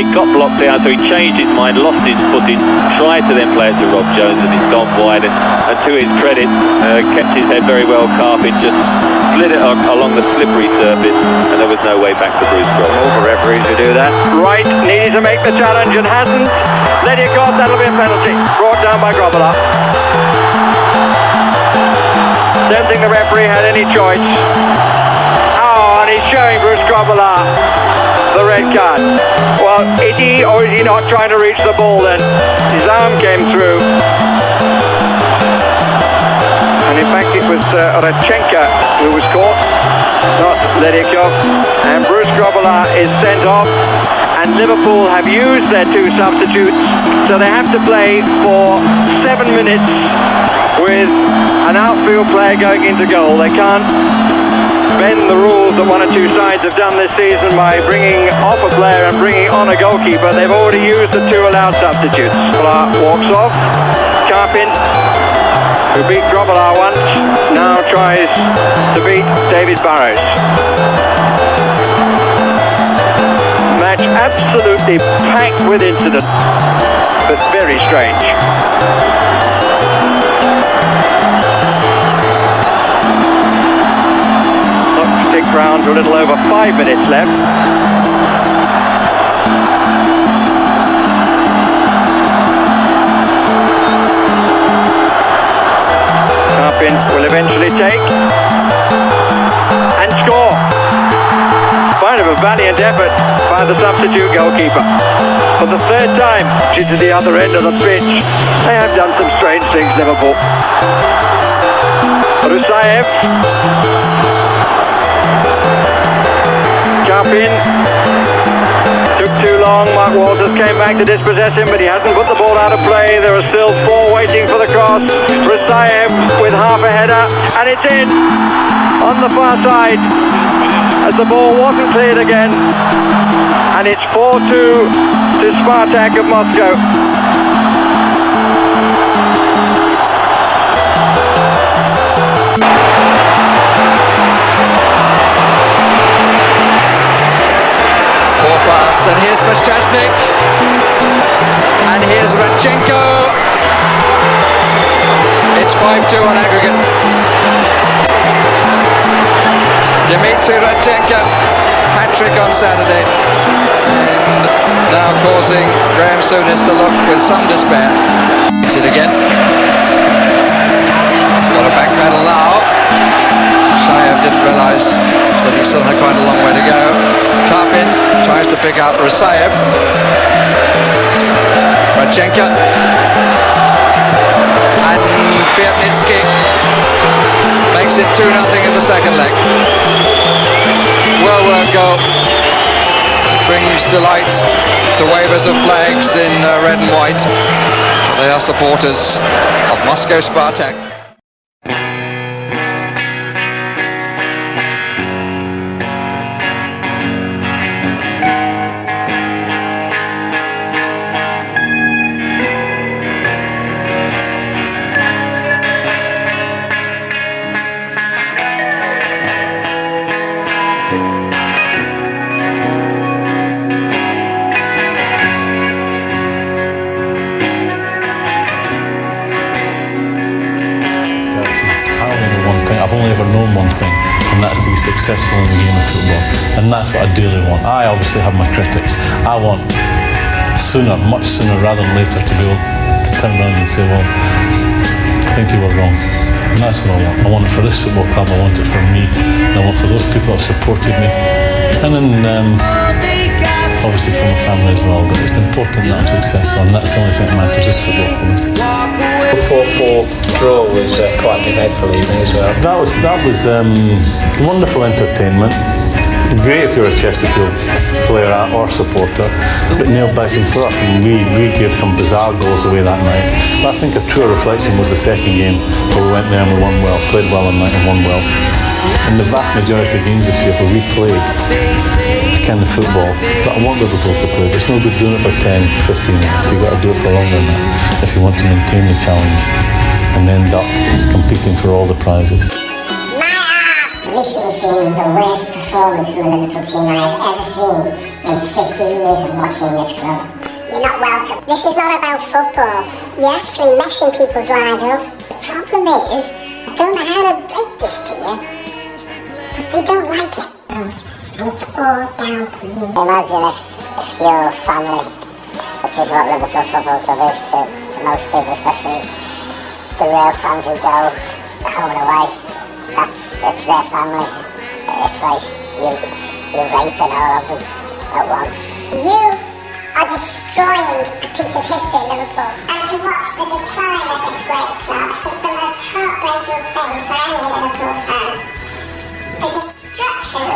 It got blocked out, so he changed his mind, lost his footing, tried to then play it to Rob Jones, and it's gone wide. And to his credit, kept his head very well, Carpin just slid it along the slippery surface, and there was no way back to Bruce Grobbelaar. All for referees who do that. Wright needed to make the challenge and hasn't. Let it go, that'll be a penalty. Brought down by Grobbelaar. Don't think the referee had any choice. Oh, and he's showing Bruce Grobbelaar the red card. Well, is he or is he not trying to reach the ball then? His arm came through. And in fact it was Radchenka who was caught, not Ledyakov. And Bruce Grobbelaar is sent off. And Liverpool have used their two substitutes, so they have to play for 7 minutes with an outfield player going into goal. They can't bend the rules that one or two sides have done this season by bringing off a player and bringing on a goalkeeper. They've already used the two allowed substitutes. Grobbelaar walks off. Carpin, who beat Grobbelaar once, now tries to beat David Burrows. Match absolutely packed with incident, but very strange. Stick round for a little over 5 minutes left. Carpin will eventually take and score. Kind of a valiant effort by the substitute goalkeeper. For the third time to the other end of the pitch. They have done some strange things, Liverpool. Rusayev. Carpin took too long. Mark Walters came back to dispossess him, but he hasn't put the ball out of play. There are still 4 waiting for the cross. Rusayev with half a header, and it's in on the far side as the ball wasn't cleared again, and it's 4-2 to Spartak of Moscow. Pass, and here's Meszczasnik, and here's Radchenko. It's 5-2 on aggregate. Dmitry Radchenko, hat-trick on Saturday, and now causing Graham Souness to look with some despair. It's it again. He's got a back pedal now. Shayev didn't realise that he still had quite a long way to go. Carpin tries to pick out Rusayev. Radchenko. And Biatnitsky makes it 2-0 in the second leg. Well worked goal. It brings delight to wavers of flags in red and white. They are supporters of Moscow Spartak. I've only ever known one thing, and that's to be successful in the game of football, and that's what I dearly want. I obviously have my critics. I want sooner, much sooner rather than later, to be able to turn around and say, well, I think you were wrong. And that's what I want. I want it for this football club, I want it for me, and I want it for those people that have supported me. And then obviously for my family as well, but it's important that I'm successful, and that's the only thing that matters, is football for me. 4-4 draw was quite an eventful evening as well. That was wonderful entertainment. Great if you're a Chesterfield player or supporter, but nail biting for us, and we gave some bizarre goals away that night. But I think a true reflection was the second game, where we went there and we won well, played well on night and won well. And the vast majority of games this year where we played the kind of football that I want Liverpool to play, but it's no good doing it for 10, 15 minutes. You've got to do it for longer than that if you want to maintain the challenge and end up competing for all the prizes. Recently seen the worst performance from a Liverpool team I've ever seen in 15 years of watching this club. You're not welcome. This is not about football. You're actually messing people's lives up. The problem is, I don't know how to break this to you, but they don't like it. And it's all down to you. Imagine if your family, which is what Liverpool Football Club is to most people, especially the real fans who go home and away, it's their family. It's like you're raping all of them at once. You are destroying a piece of history at Liverpool. And to watch the decline of this great club is the most heartbreaking thing for any Liverpool fan. The destruction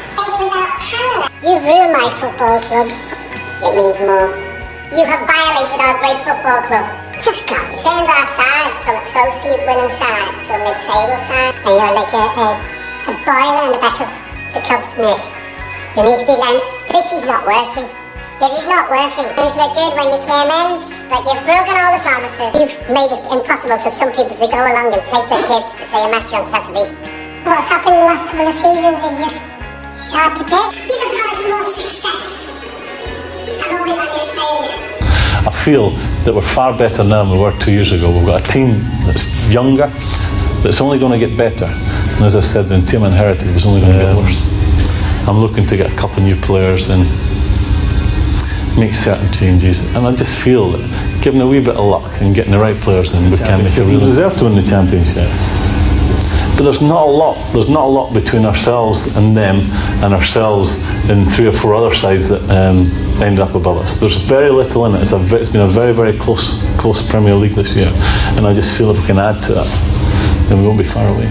is without parallel. You've ruined my football club. It means more. You have violated our great football club. Just got turned our side from a trophy winning side to a mid-table side, and you're like a boiler in the back of the club's neck. You need to be lanced. This is not working. It is not working. Things look good when you came in, but you've broken all the promises. You've made it impossible for some people to go along and take their kids to see a match on Saturday. What's happened in the last couple of seasons is just hard to take. You can promise more success, and all we want is failure. I feel that we're far better now than we were 2 years ago. We've got a team that's younger, that's only going to get better. And as I said, the team I inherited was only going to get worse. I'm looking to get a couple of new players and make certain changes. And I just feel that given a wee bit of luck and getting the right players in, we can make it really. We deserve to win the championship. But there's not a lot. There's not a lot between ourselves and them, and ourselves and 3 or 4 other sides that ended up above us. There's very little in it. It's been a very, very close Premier League this year, and I just feel if we can add to that, then we won't be far away.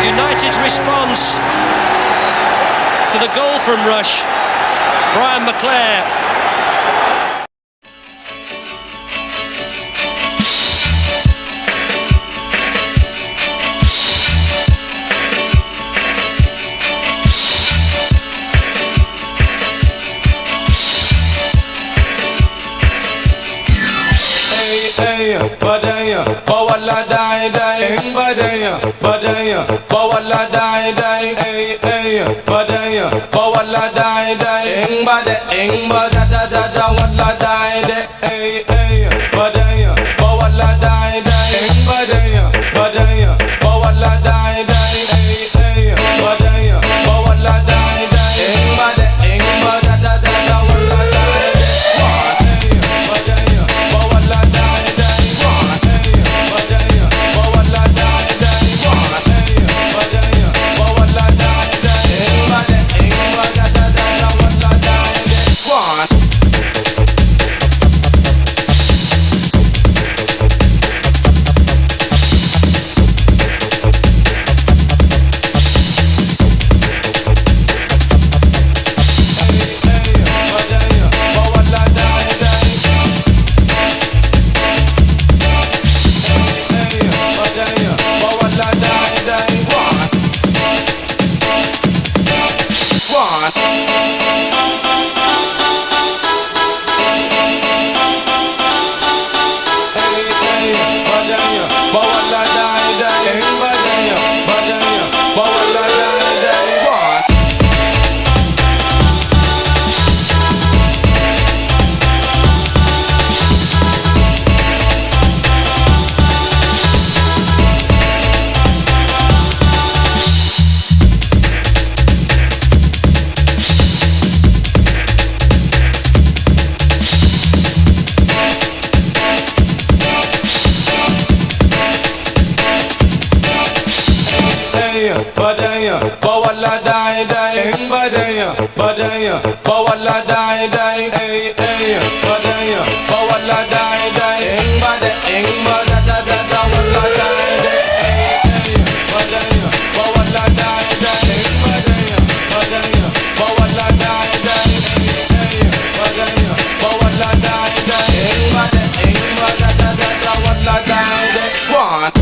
United's response to the goal from Rush, Brian McClare. Badaya, bawala die die, badaya, bawala die die, badaya, bawala die die, bada da wala die die, badaya, bawala die die, badaya, bawala die die, badaya, bawala die die, bada da wala die die. bawala die die, ing badaya, bawala die die, ay ay, badaya, bawala die die, ing bada da da da, wala die die, ay ay, badaya, bawala die die, ing badaya, bawala die die, ay ay, badaya, bawala die die, ing bada da da, wala die die, one.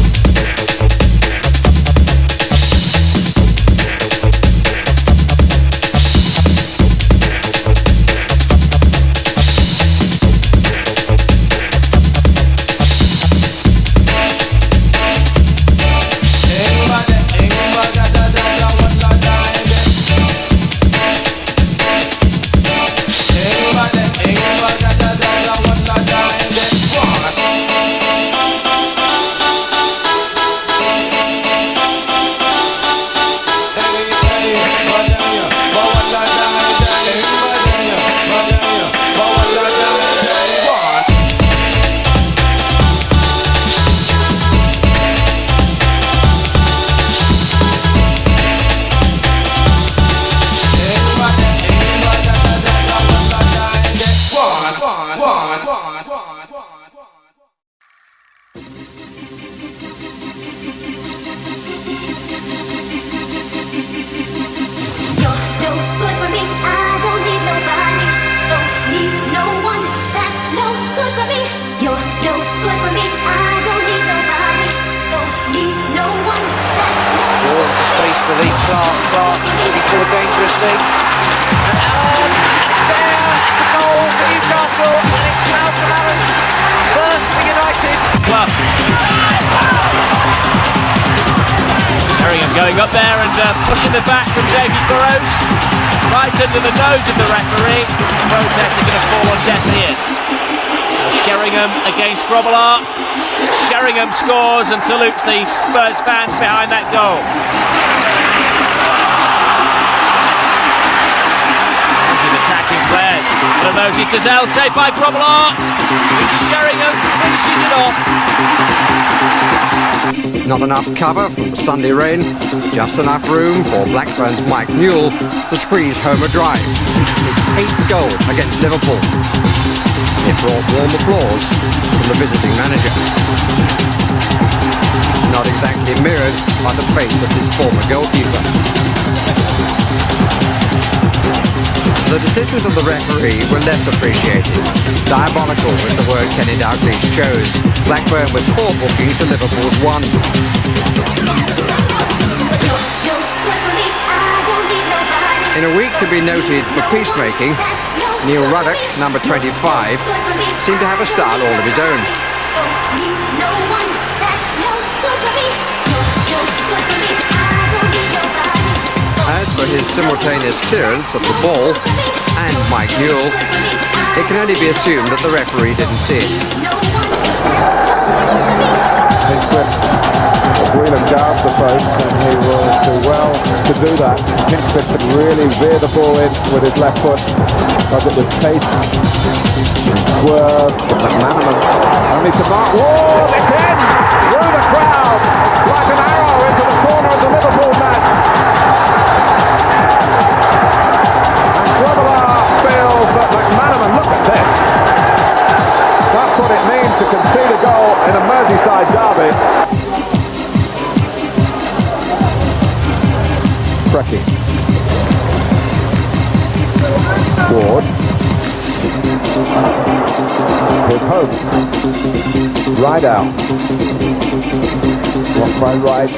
Clark moving forward dangerously. And it's there, it's a goal for Newcastle, and it's Malcolm Allen's first for United. Club. Sheringham going up there and pushing the back from David Burrows. Right under the nose of the referee. Protests are going to fall on deaf ears. Now Sheringham against Grobbelaar. Sheringham scores and salutes the Spurs fans behind that goal. Attacking players. One of those is Dazelle, saved by Grobbelaar. Sheringham finishes it off. Not enough cover from the Sunday rain, just enough room for Blackburn's Mike Newell to squeeze home a drive. His 8th goal against Liverpool. It brought warm applause from the visiting manager. Not exactly mirrored by the face of his former goalkeeper. The decisions of the referee were less appreciated. Diabolical was the word Kenny Dalglish chose. Blackburn was 4 bookings to Liverpool's 1. In a week to be noted for peacemaking, Neil Ruddock, number 25, seemed to have a style all of his own. As for his simultaneous clearance of the ball and Mike Newell, it can only be assumed that the referee didn't see it. Whelan guards the post and he will do well to do that. Hinchcliffe could really veer the ball in with his left foot, does it with pace, swerve, McManaman only to mark Ward again through the crowd like an arrow into the corner of the Liverpool man. And Grobbelaar feels that McManaman, look at this, that's what it means to concede a goal in a Merseyside derby. Frecky. Ward. With Holmes. Rideout. Blocked by Wright.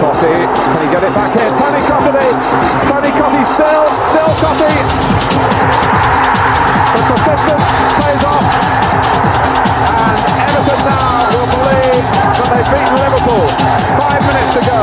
Coffey. Can he get it back in? Tony Coffey. Tony Coffey still Coffey. The persistence plays off. And Everton now will believe that they've beaten Liverpool. 5 minutes to go.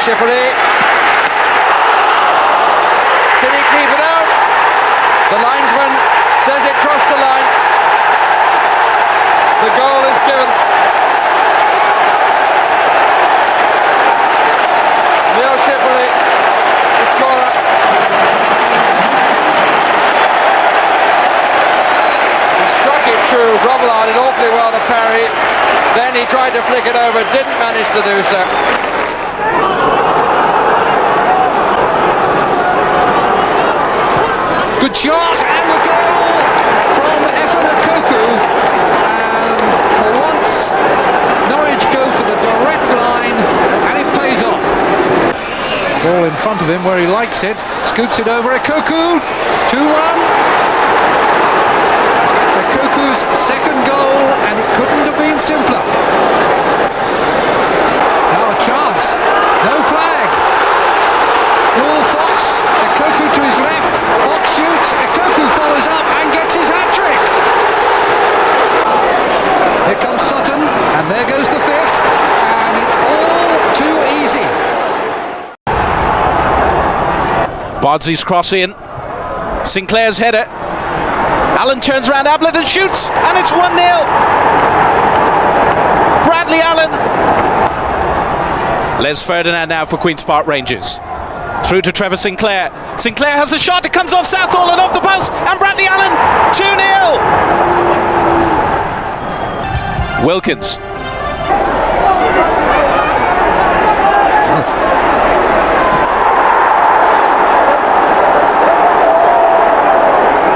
Shipley. Can he keep it out? The linesman through. Grobbelaar did awfully well to parry. Then he tried to flick it over, didn't manage to do so. Good shot and the goal from Efenakoku, and for once Norwich go for the direct line and it pays off. Ball in front of him where he likes it, scoops it over Ekoku, 2-1. Ekoku's second goal, and it couldn't have been simpler. Now a chance, no flag. Will Fox, Ekoku to his left, Fox shoots, Ekoku follows up and gets his hat-trick. Here comes Sutton, and there goes the fifth, and it's all too easy. Bardsley's cross in, Sinclair's header, Allen turns round Ablett and shoots, and it's 1-0. Bradley Allen. Les Ferdinand now for Queen's Park Rangers. Through to Trevor Sinclair. Sinclair has a shot, it comes off Southall and off the post, and Bradley Allen, 2-0. Wilkins.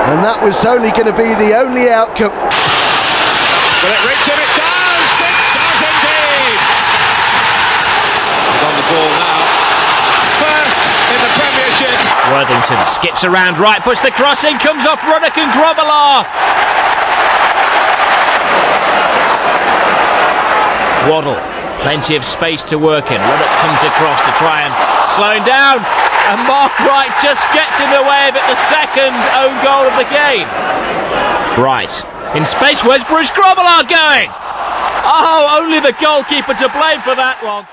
And that was only going to be the only outcome. Will it reach him? It does! It does indeed! He's on the ball now. First in the premiership. Worthington skips around right, puts the cross in, comes off Ruddock and Grobbelaar. Waddle, plenty of space to work in. Ruddock comes across to try and slow him down. And Mark Wright just gets in the way of it, the second own goal of the game. Bright in space, where's Bruce Grobbelaar going? Oh, only the goalkeeper to blame for that one.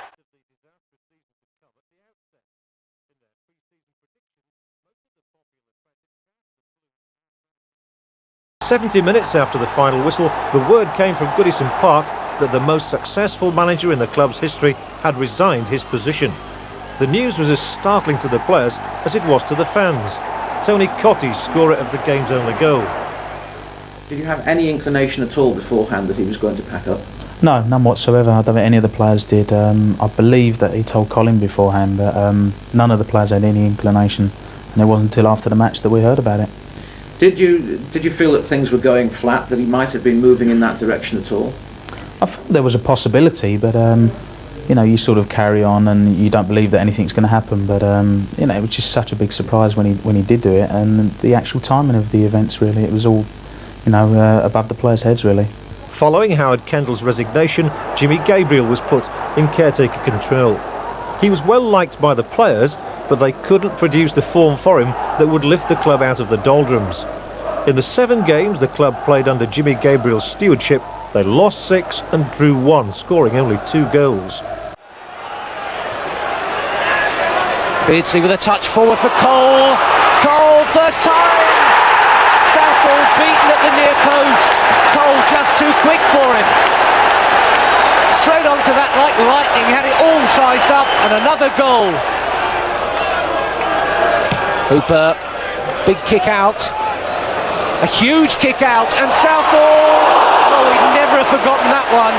70 minutes after the final whistle, the word came from Goodison Park that the most successful manager in the club's history had resigned his position. The news was as startling to the players as it was to the fans. Tony Cottee, scorer of the game's only goal. Did you have any inclination at all beforehand that he was going to pack up? No, none whatsoever. I don't think any of the players did. I believe that he told Colin beforehand, but none of the players had any inclination, and it wasn't until after the match that we heard about it. Did you feel that things were going flat, that he might have been moving in that direction at all? I thought there was a possibility, but you know, you sort of carry on and you don't believe that anything's going to happen. But you know, it was just such a big surprise when he did do it, and the actual timing of the events, really, it was all, you know, above the players' heads, really. Following Howard Kendall's resignation, Jimmy Gabriel was put in caretaker control. He was well liked by the players, but they couldn't produce the form for him that would lift the club out of the doldrums. In the 7 games the club played under Jimmy Gabriel's stewardship, they lost 6 and drew 1, scoring only 2 goals. Beardsley with a touch forward for Cole. Cole, first time! Southall beaten at the near post. Cole just too quick for him. Straight onto that like lightning, had it all sized up, and another goal. Hooper, big kick out. A huge kick out, and Southall, oh, he'd never have forgotten that one,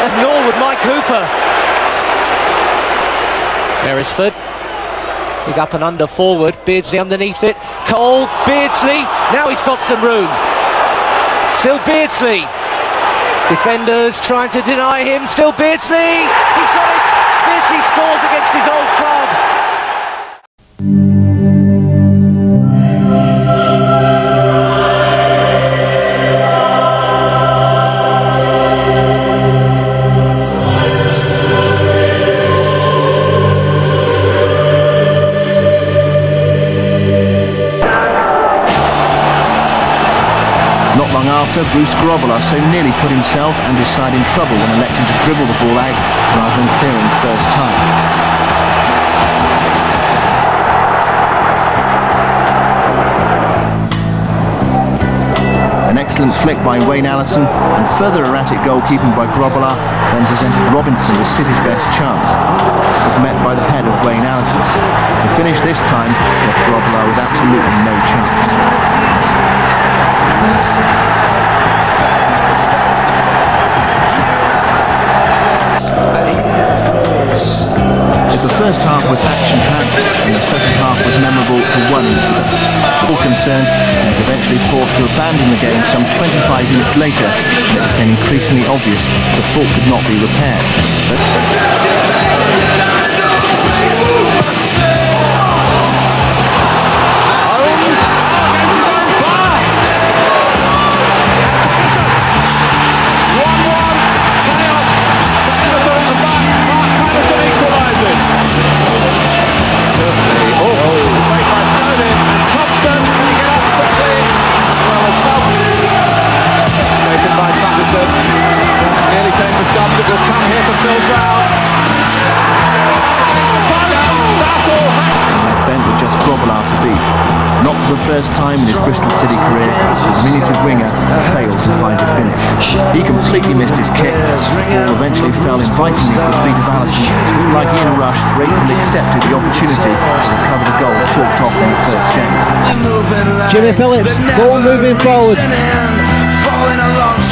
and nor would Mike Hooper. Beresford, big up and under forward, Beardsley underneath it, Cole, Beardsley, now he's got some room. Still Beardsley. Defenders trying to deny him, still Beardsley, he's got it! Beardsley scores against his old club. Not long after, Bruce Grobbelaar so nearly put himself and his side in trouble when electing to dribble the ball out rather than clearing first time. An excellent flick by Wayne Allison and further erratic goalkeeping by Grobbelaar then presented Robinson with City's best chance, but met by the head of Wayne Allison. The finish this time left Grobbelaar with absolutely no chance. some 25 minutes later, it became increasingly obvious the fault could not be repaired. Nearly came for Stubbs, it will come here for Phil Brown. Bent with just Grobbelaar to beat. Not for the first time in his Bristol City career, the diminutive winger failed to find a finish. He completely missed his kick. The ball eventually fell invitingly to the feet of Allison, who, like Ian Rush, gratefully accepted the opportunity to recover the goal chalked off in the first game. Jimmy Phillips, ball moving forward.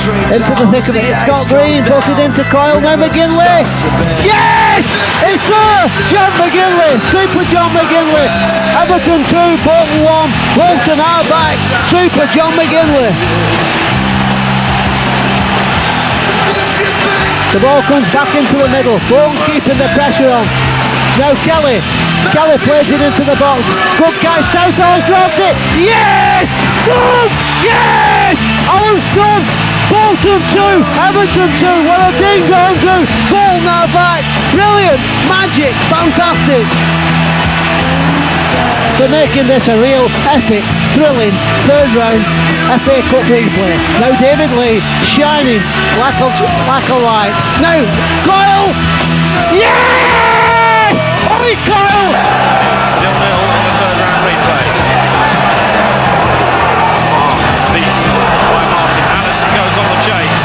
Into the thick of it, Scott Green puts it into Coyle, now McGinley! Yes! It's through! John McGinley, Super John McGinley! Everton 2, Bolton 1, Bolton are back, Super John McGinley! The ball comes back into the middle, Bolton keeping the pressure on. Now Kelly plays it into the box, good catch, Southall's dropped it, yes! Good! Yes! Alan Scott! Bolton 2, Everton 2, what a ding-dong do! Bolton are back, brilliant, magic, fantastic! For making this a real epic, thrilling, third round FA Cup replay. Now David Lee, shining like a light. Now, Coyle! Yes! Oi, Coyle! Still 0 on the third round replay. It's beaten by Martin. Allison goes on the chase.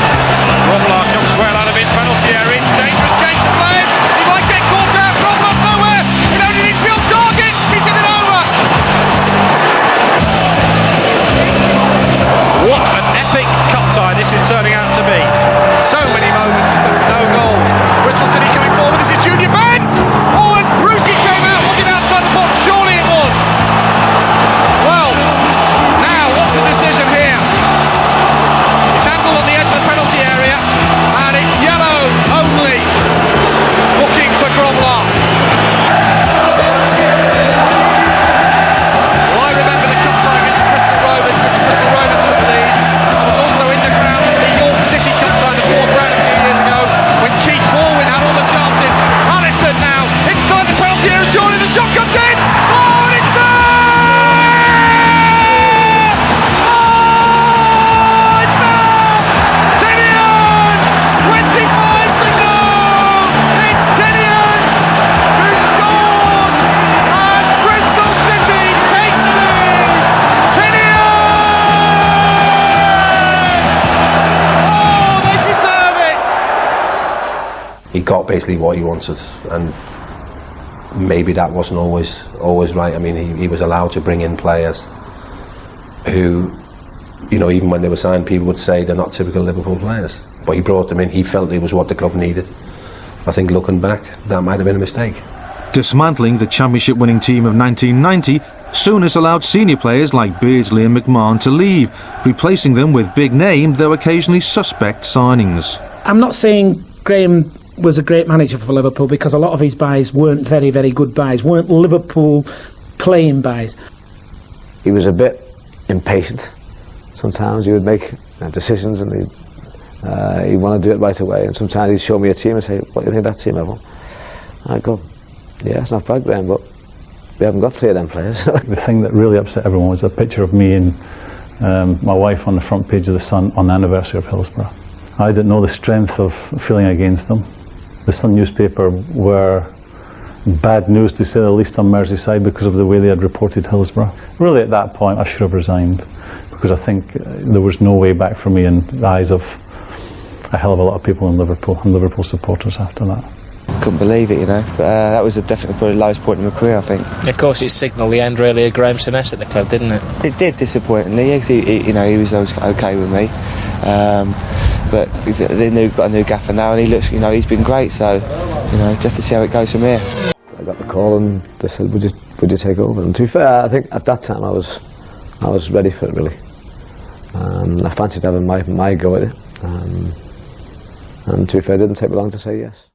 Grobbelaar comes well out of his penalty area. It's dangerous game to play. He might get caught out. Grobbelaar's nowhere. It only needs to be on target. He's in it over. What an epic cup tie this is turning out to be. So many moments, but no goals. Bristol City coming forward. This is Junior Bent. Oh, and Brucey came out. Was it outside the box? Surely it was. Well, now what's the decision here? It's handled on the edge of the penalty area, and it's yellow only. Booking for Grobbelaar. Well, I remember the cup tie against Bristol Rovers, because Bristol Rovers took the lead. I was also in the ground at the York City cup tie, the fourth round a few years ago, when Keith Baldwin had all the chances. Allison now inside the penalty area, surely the shot comes in. Oh, and it's there! He got basically what he wanted, and maybe that wasn't always right. I mean, he was allowed to bring in players who, you know, even when they were signed, people would say they're not typical Liverpool players. But he brought them in. He felt it was what the club needed. I think looking back, that might have been a mistake. Dismantling the championship-winning team of 1990, Souness allowed senior players like Beardsley and McMahon to leave, replacing them with big-name, though occasionally suspect signings. I'm not saying Graham was a great manager for Liverpool, because a lot of his buys weren't very, very good buys, weren't Liverpool playing buys. He was a bit impatient. Sometimes he would make decisions and he'd want to do it right away, and sometimes he'd show me a team and say, what do you think of that team, everyone? I'd go, yeah, it's not bad, Graham, but we haven't got 3 of them players. The thing that really upset everyone was a picture of me and my wife on the front page of the Sun on the anniversary of Hillsborough. I didn't know the strength of feeling against them. The Sun newspaper were bad news, to say the least, on Merseypride because of the way they had reported Hillsborough. Really, at that point, I should have resigned, because I think there was no way back for me in the eyes of a hell of a lot of people in Liverpool and Liverpool supporters after that. Couldn't believe it, you know, but that was definitely probably the lowest point in my career, I think. Of course, it signalled the end, really, of Graham Souness at the club, didn't it? It did, disappointingly, because he was always okay with me. But they got a new gaffer now, and he looks, you know, he's been great. So, you know, just to see how it goes from here. I got the call, and they said, "Would you take over?" And to be fair, I think at that time I was ready for it, really. I fancied having my go at it, and to be fair, it didn't take me long to say yes.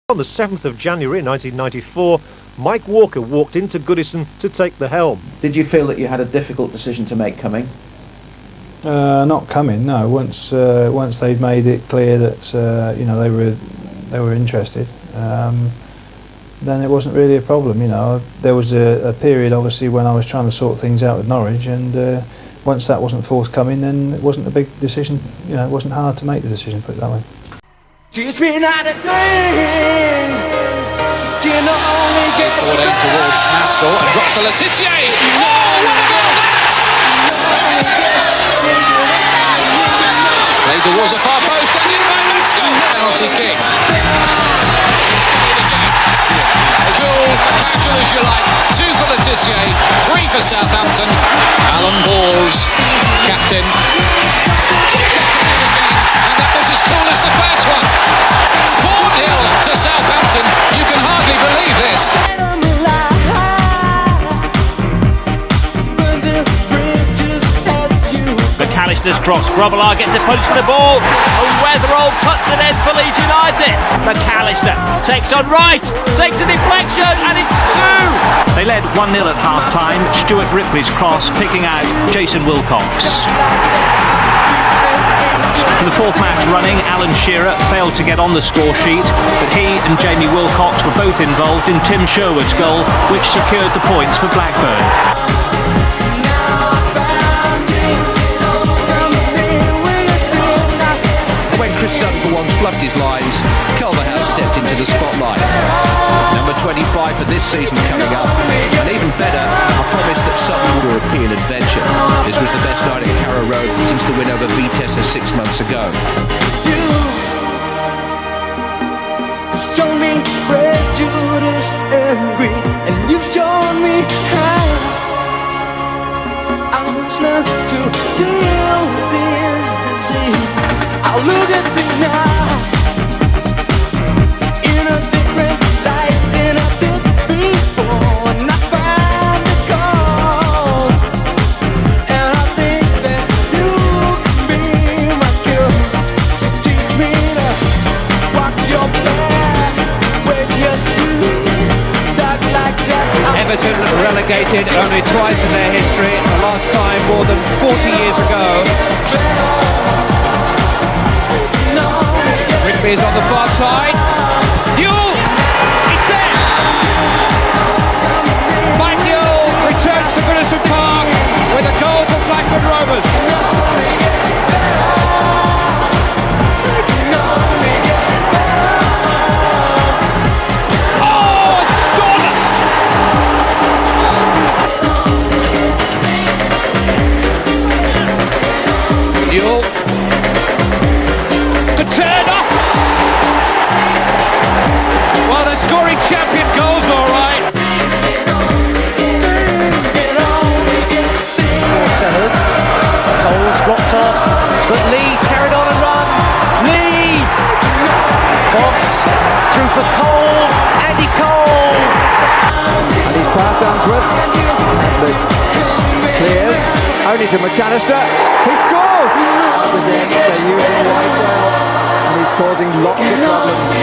On the 7th of January 1994, Mike Walker walked into Goodison to take the helm. Did you feel that you had a difficult decision to make coming? Not coming, no. Once they'd made it clear that you know, they were interested, then it wasn't really a problem. You know, there was a period obviously when I was trying to sort things out with Norwich, and once that wasn't forthcoming, then it wasn't a big decision. You know, it wasn't hard to make the decision. Put it that way. Teach me not a thing. Can only get forward aim towards Maskell and drops to Letitia. Oh, what a goal that! Played towards the far post and in by Maskell. Penalty kick. Cool, casual as you like. 2 for Letitia, 3 for Southampton. Alan Balls, captain. And that was as cool as the first one. 4-0 to Southampton. You can hardly believe this. McAllister's cross. Grobbelaar gets a punch to the ball. And Weatherall cuts it in for Leeds United. McAllister takes on Wright, takes a deflection, and it's 2. They led 1-0 at half-time. Stuart Ripley's cross picking out Jason Wilcox. For the 4th match running, Alan Shearer failed to get on the score sheet, but he and Jamie Wilcox were both involved in Tim Sherwood's goal, which secured the points for Blackburn. When Chris Sutton for once fluffed his lines, Culverhouse stepped into the spotlight. Number 25 for this season coming up, and even better, a promise that Sutton would European adventure. This was the best night at Carrow Road since the win over Vitesse 6 months ago. You've shown me prejudice and greed, and you've shown me how I must learn to deal with this disease. I'll look at things now in a different light than I did before, and I found the cause, and I think that you can be my cure. So teach me to walk your back, wear your shoes, talk like that. Everton relegated only twice in their history, the last time more than 40 years ago. Rigby is on the far side. Newell! It's there! Mike Newell returns to Goodison Park with a goal for Blackburn Rovers. Oh, it's stolen! Newell. Good turn up! Well, they're scoring champion goals, all right. Sellers. Cole's dropped off, but Lee's carried on and run. Lee! Fox through for Cole. Andy Cole! And he's passed Unsworth. Clears. Only to McAllister. He scores! Again, they're using White well, and he's causing lots of problems.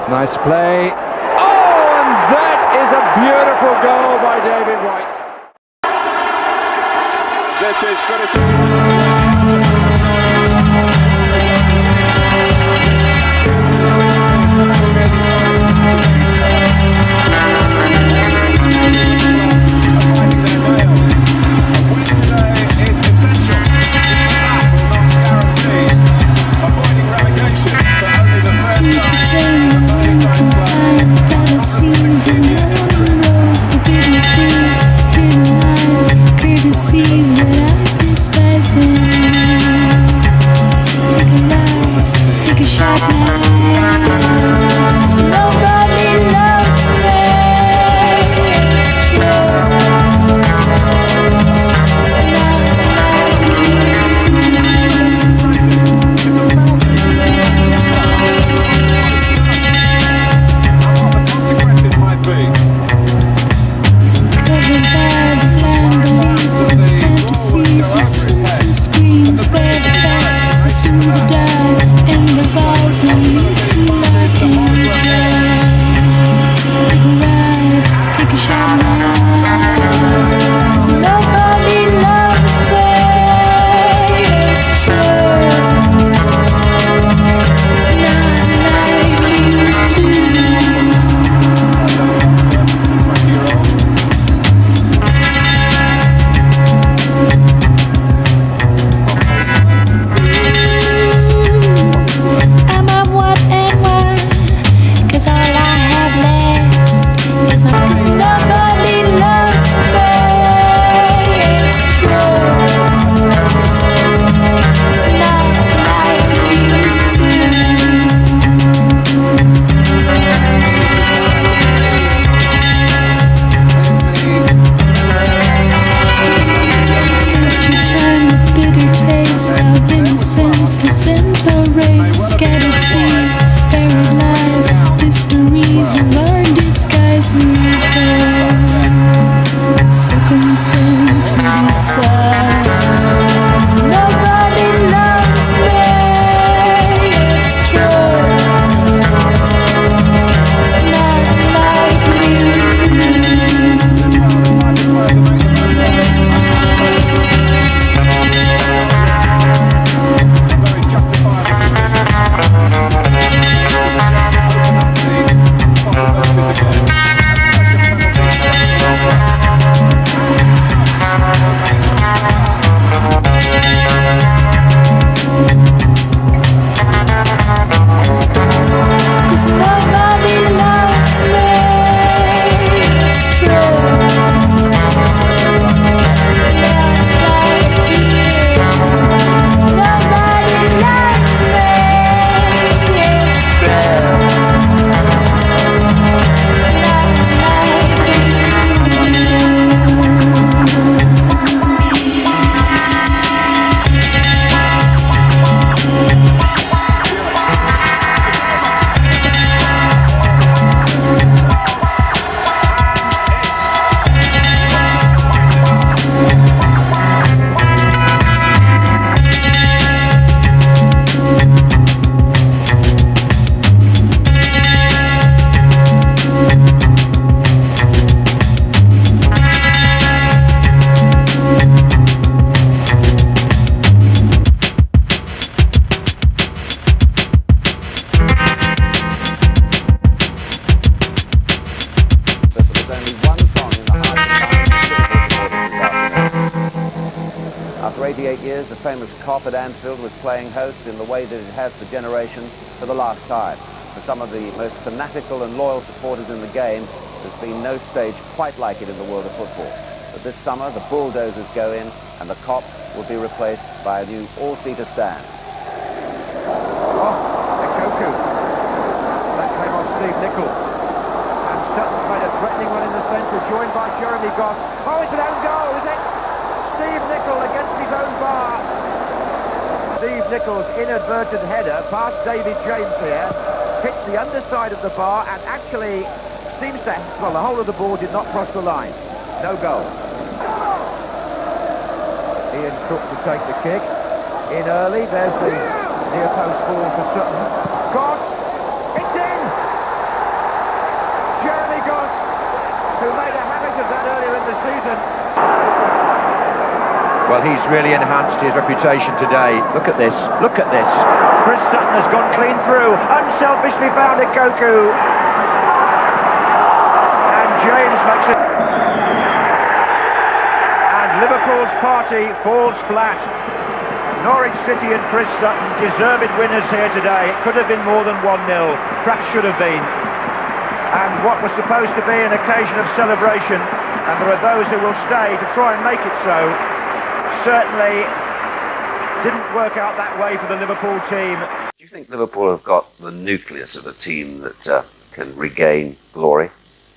Nice play. Oh, and that is a beautiful goal by David White. This is Goodison. Courtesies that I despise. just a center race, scattered seed, buried lives, histories of undisguised miracle. Circumstance resides. Nobody loves me, it's true. Not like you do. Cause nobody loves me, it's true. Not like you. Nobody loves me, it's true. Not like you After 88 years, the famous Kop at Anfield was playing host in the way that it has for generations for the last time. For some of the most fanatical and loyal supporters in the game, there's been no stage quite like it in the world of football. But this summer, the bulldozers go in and the Kop will be replaced by a new all-seater stand. Oh, Koku. That came on Steve Nicol. And Sutton's made a threatening one in the centre, joined by Jeremy Goss. Oh, it's an own goal, is it? Steve Nicol against his own bar. Steve Nichol's inadvertent header past David James here, hits the underside of the bar and actually seems to, well, the whole of the ball did not cross the line. No goal. Ian Cook to take the kick. In early, there's the near post ball for Sutton. Goss, it's in! Jeremy Goss, who made a habit of that earlier in the season. Well, he's really enhanced his reputation today. Look at this, look at this. Chris Sutton has gone clean through, unselfishly found a Koku. And James makes it. And Liverpool's party falls flat. Norwich City and Chris Sutton, deserved winners here today. It could have been more than 1-0, perhaps should have been. And what was supposed to be an occasion of celebration, and there are those who will stay to try and make it so, certainly didn't work out that way for the Liverpool team. Do you think Liverpool have got the nucleus of a team that can regain glory?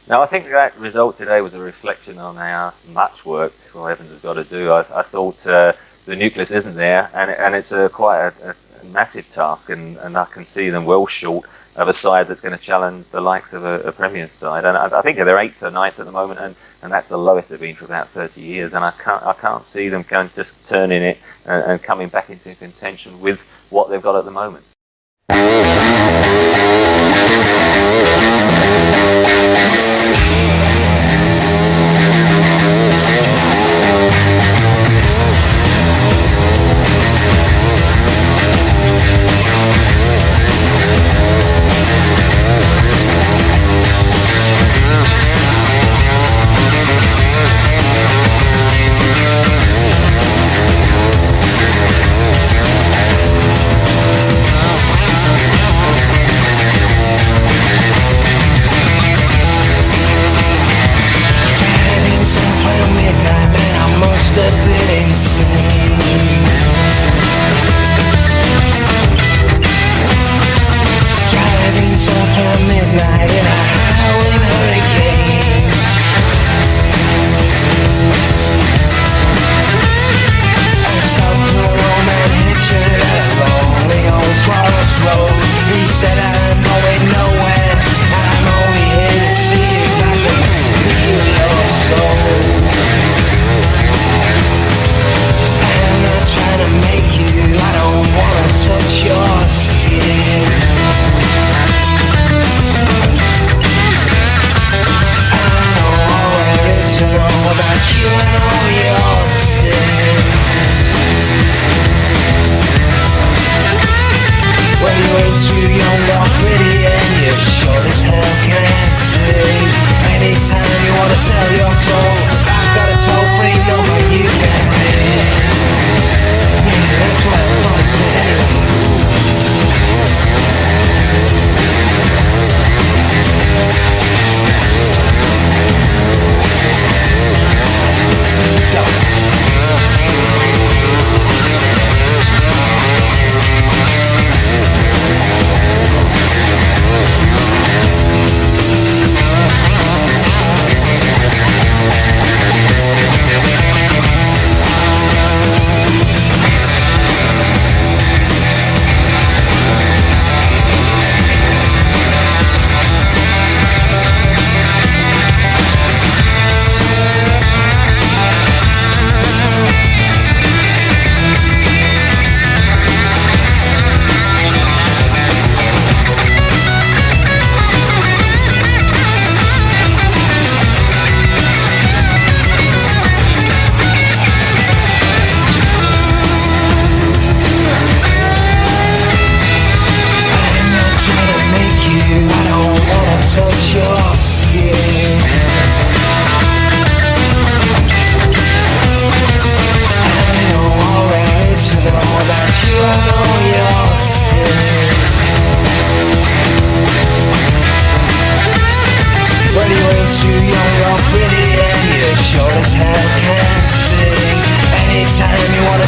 No, I think that result today was a reflection on how much work Evans has got to do. I thought the nucleus isn't there, and it's quite a massive task, and I can see them well short of a side that's going to challenge the likes of a Premier side. And I think they're 8th or 9th at the moment, and that's the lowest they've been for about 30 years. And I can't see them just turning it and coming back into contention with what they've got at the moment. Stop for a moment, hit you alone.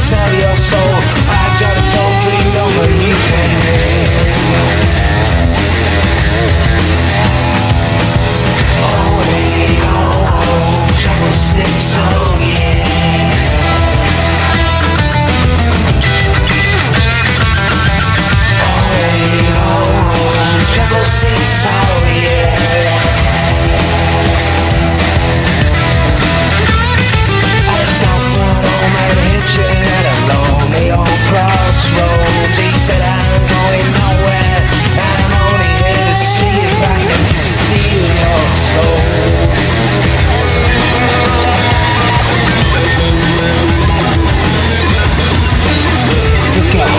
sell your soul. I've got a toll-free number you can hit. 080-666, oh yeah. 080-666, oh yeah. I stopped for a moment hitching at a lonely old crossroads. He said I'm going nowhere, and I'm only here to see if I can steal your soul. Good God.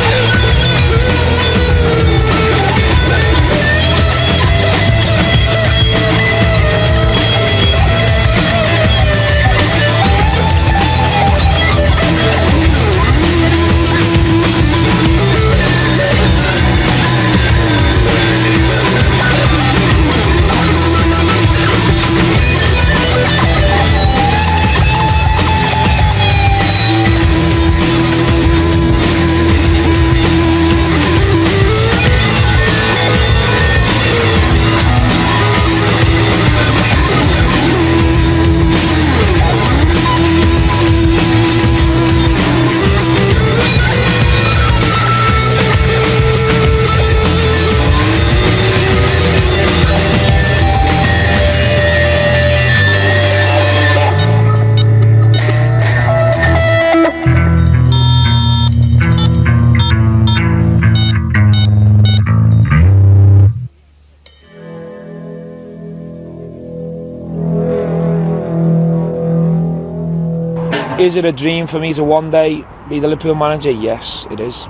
Is it a dream for me to one day be the Liverpool manager? Yes, it is.